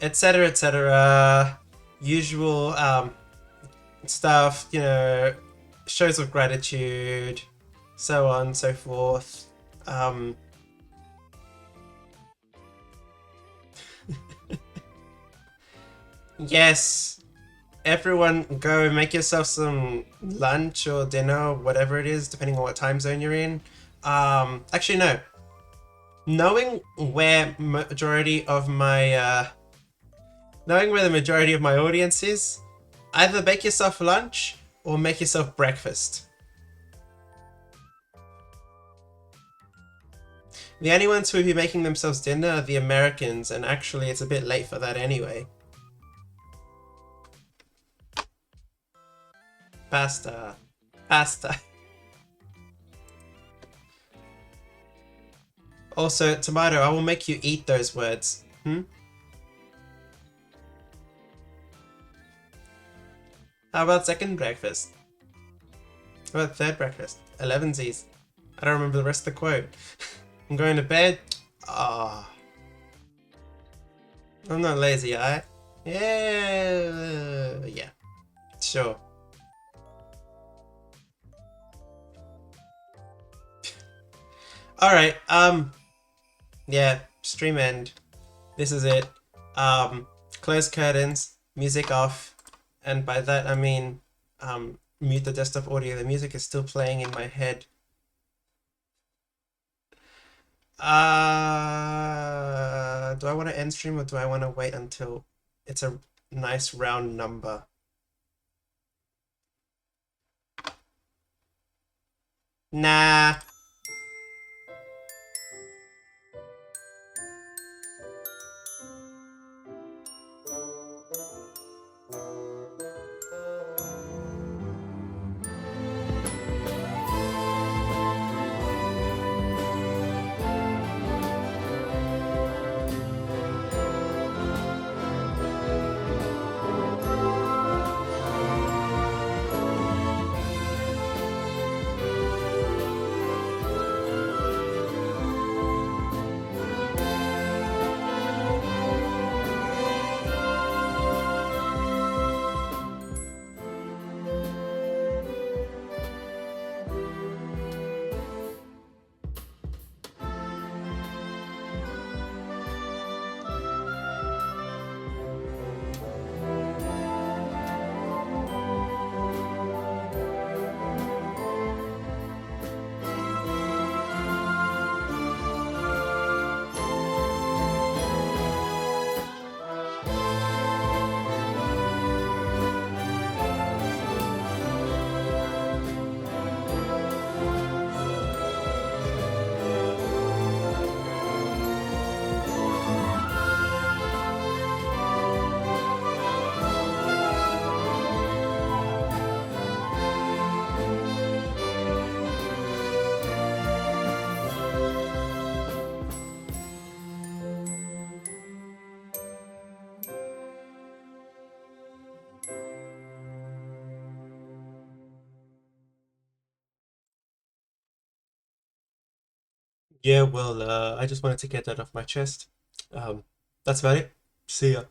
Etc. etc. Usual stuff, you know, shows of gratitude, so on and so forth. Yes. Everyone go make yourself some lunch or dinner, whatever it is, depending on what time zone you're in. Actually no. Knowing where majority of my knowing where the majority of my audience is, either make yourself lunch or make yourself breakfast. The only ones who will be making themselves dinner are the Americans, and actually it's a bit late for that anyway. Pasta. Pasta. Also, Tomato, I will make you eat those words. Hmm? How about second breakfast? How about third breakfast? 11sies. I don't remember the rest of the quote. I'm going to bed. Ah. I'm not lazy, I. Yeah. Sure. Alright, yeah, stream end. This is it. Close curtains, music off, and by that I mean, mute the desktop audio. The music is still playing in my head. Do I want to end stream or do I want to wait until it's a nice round number? Nah. Yeah, well, I just wanted to get that off my chest. That's about it. See ya.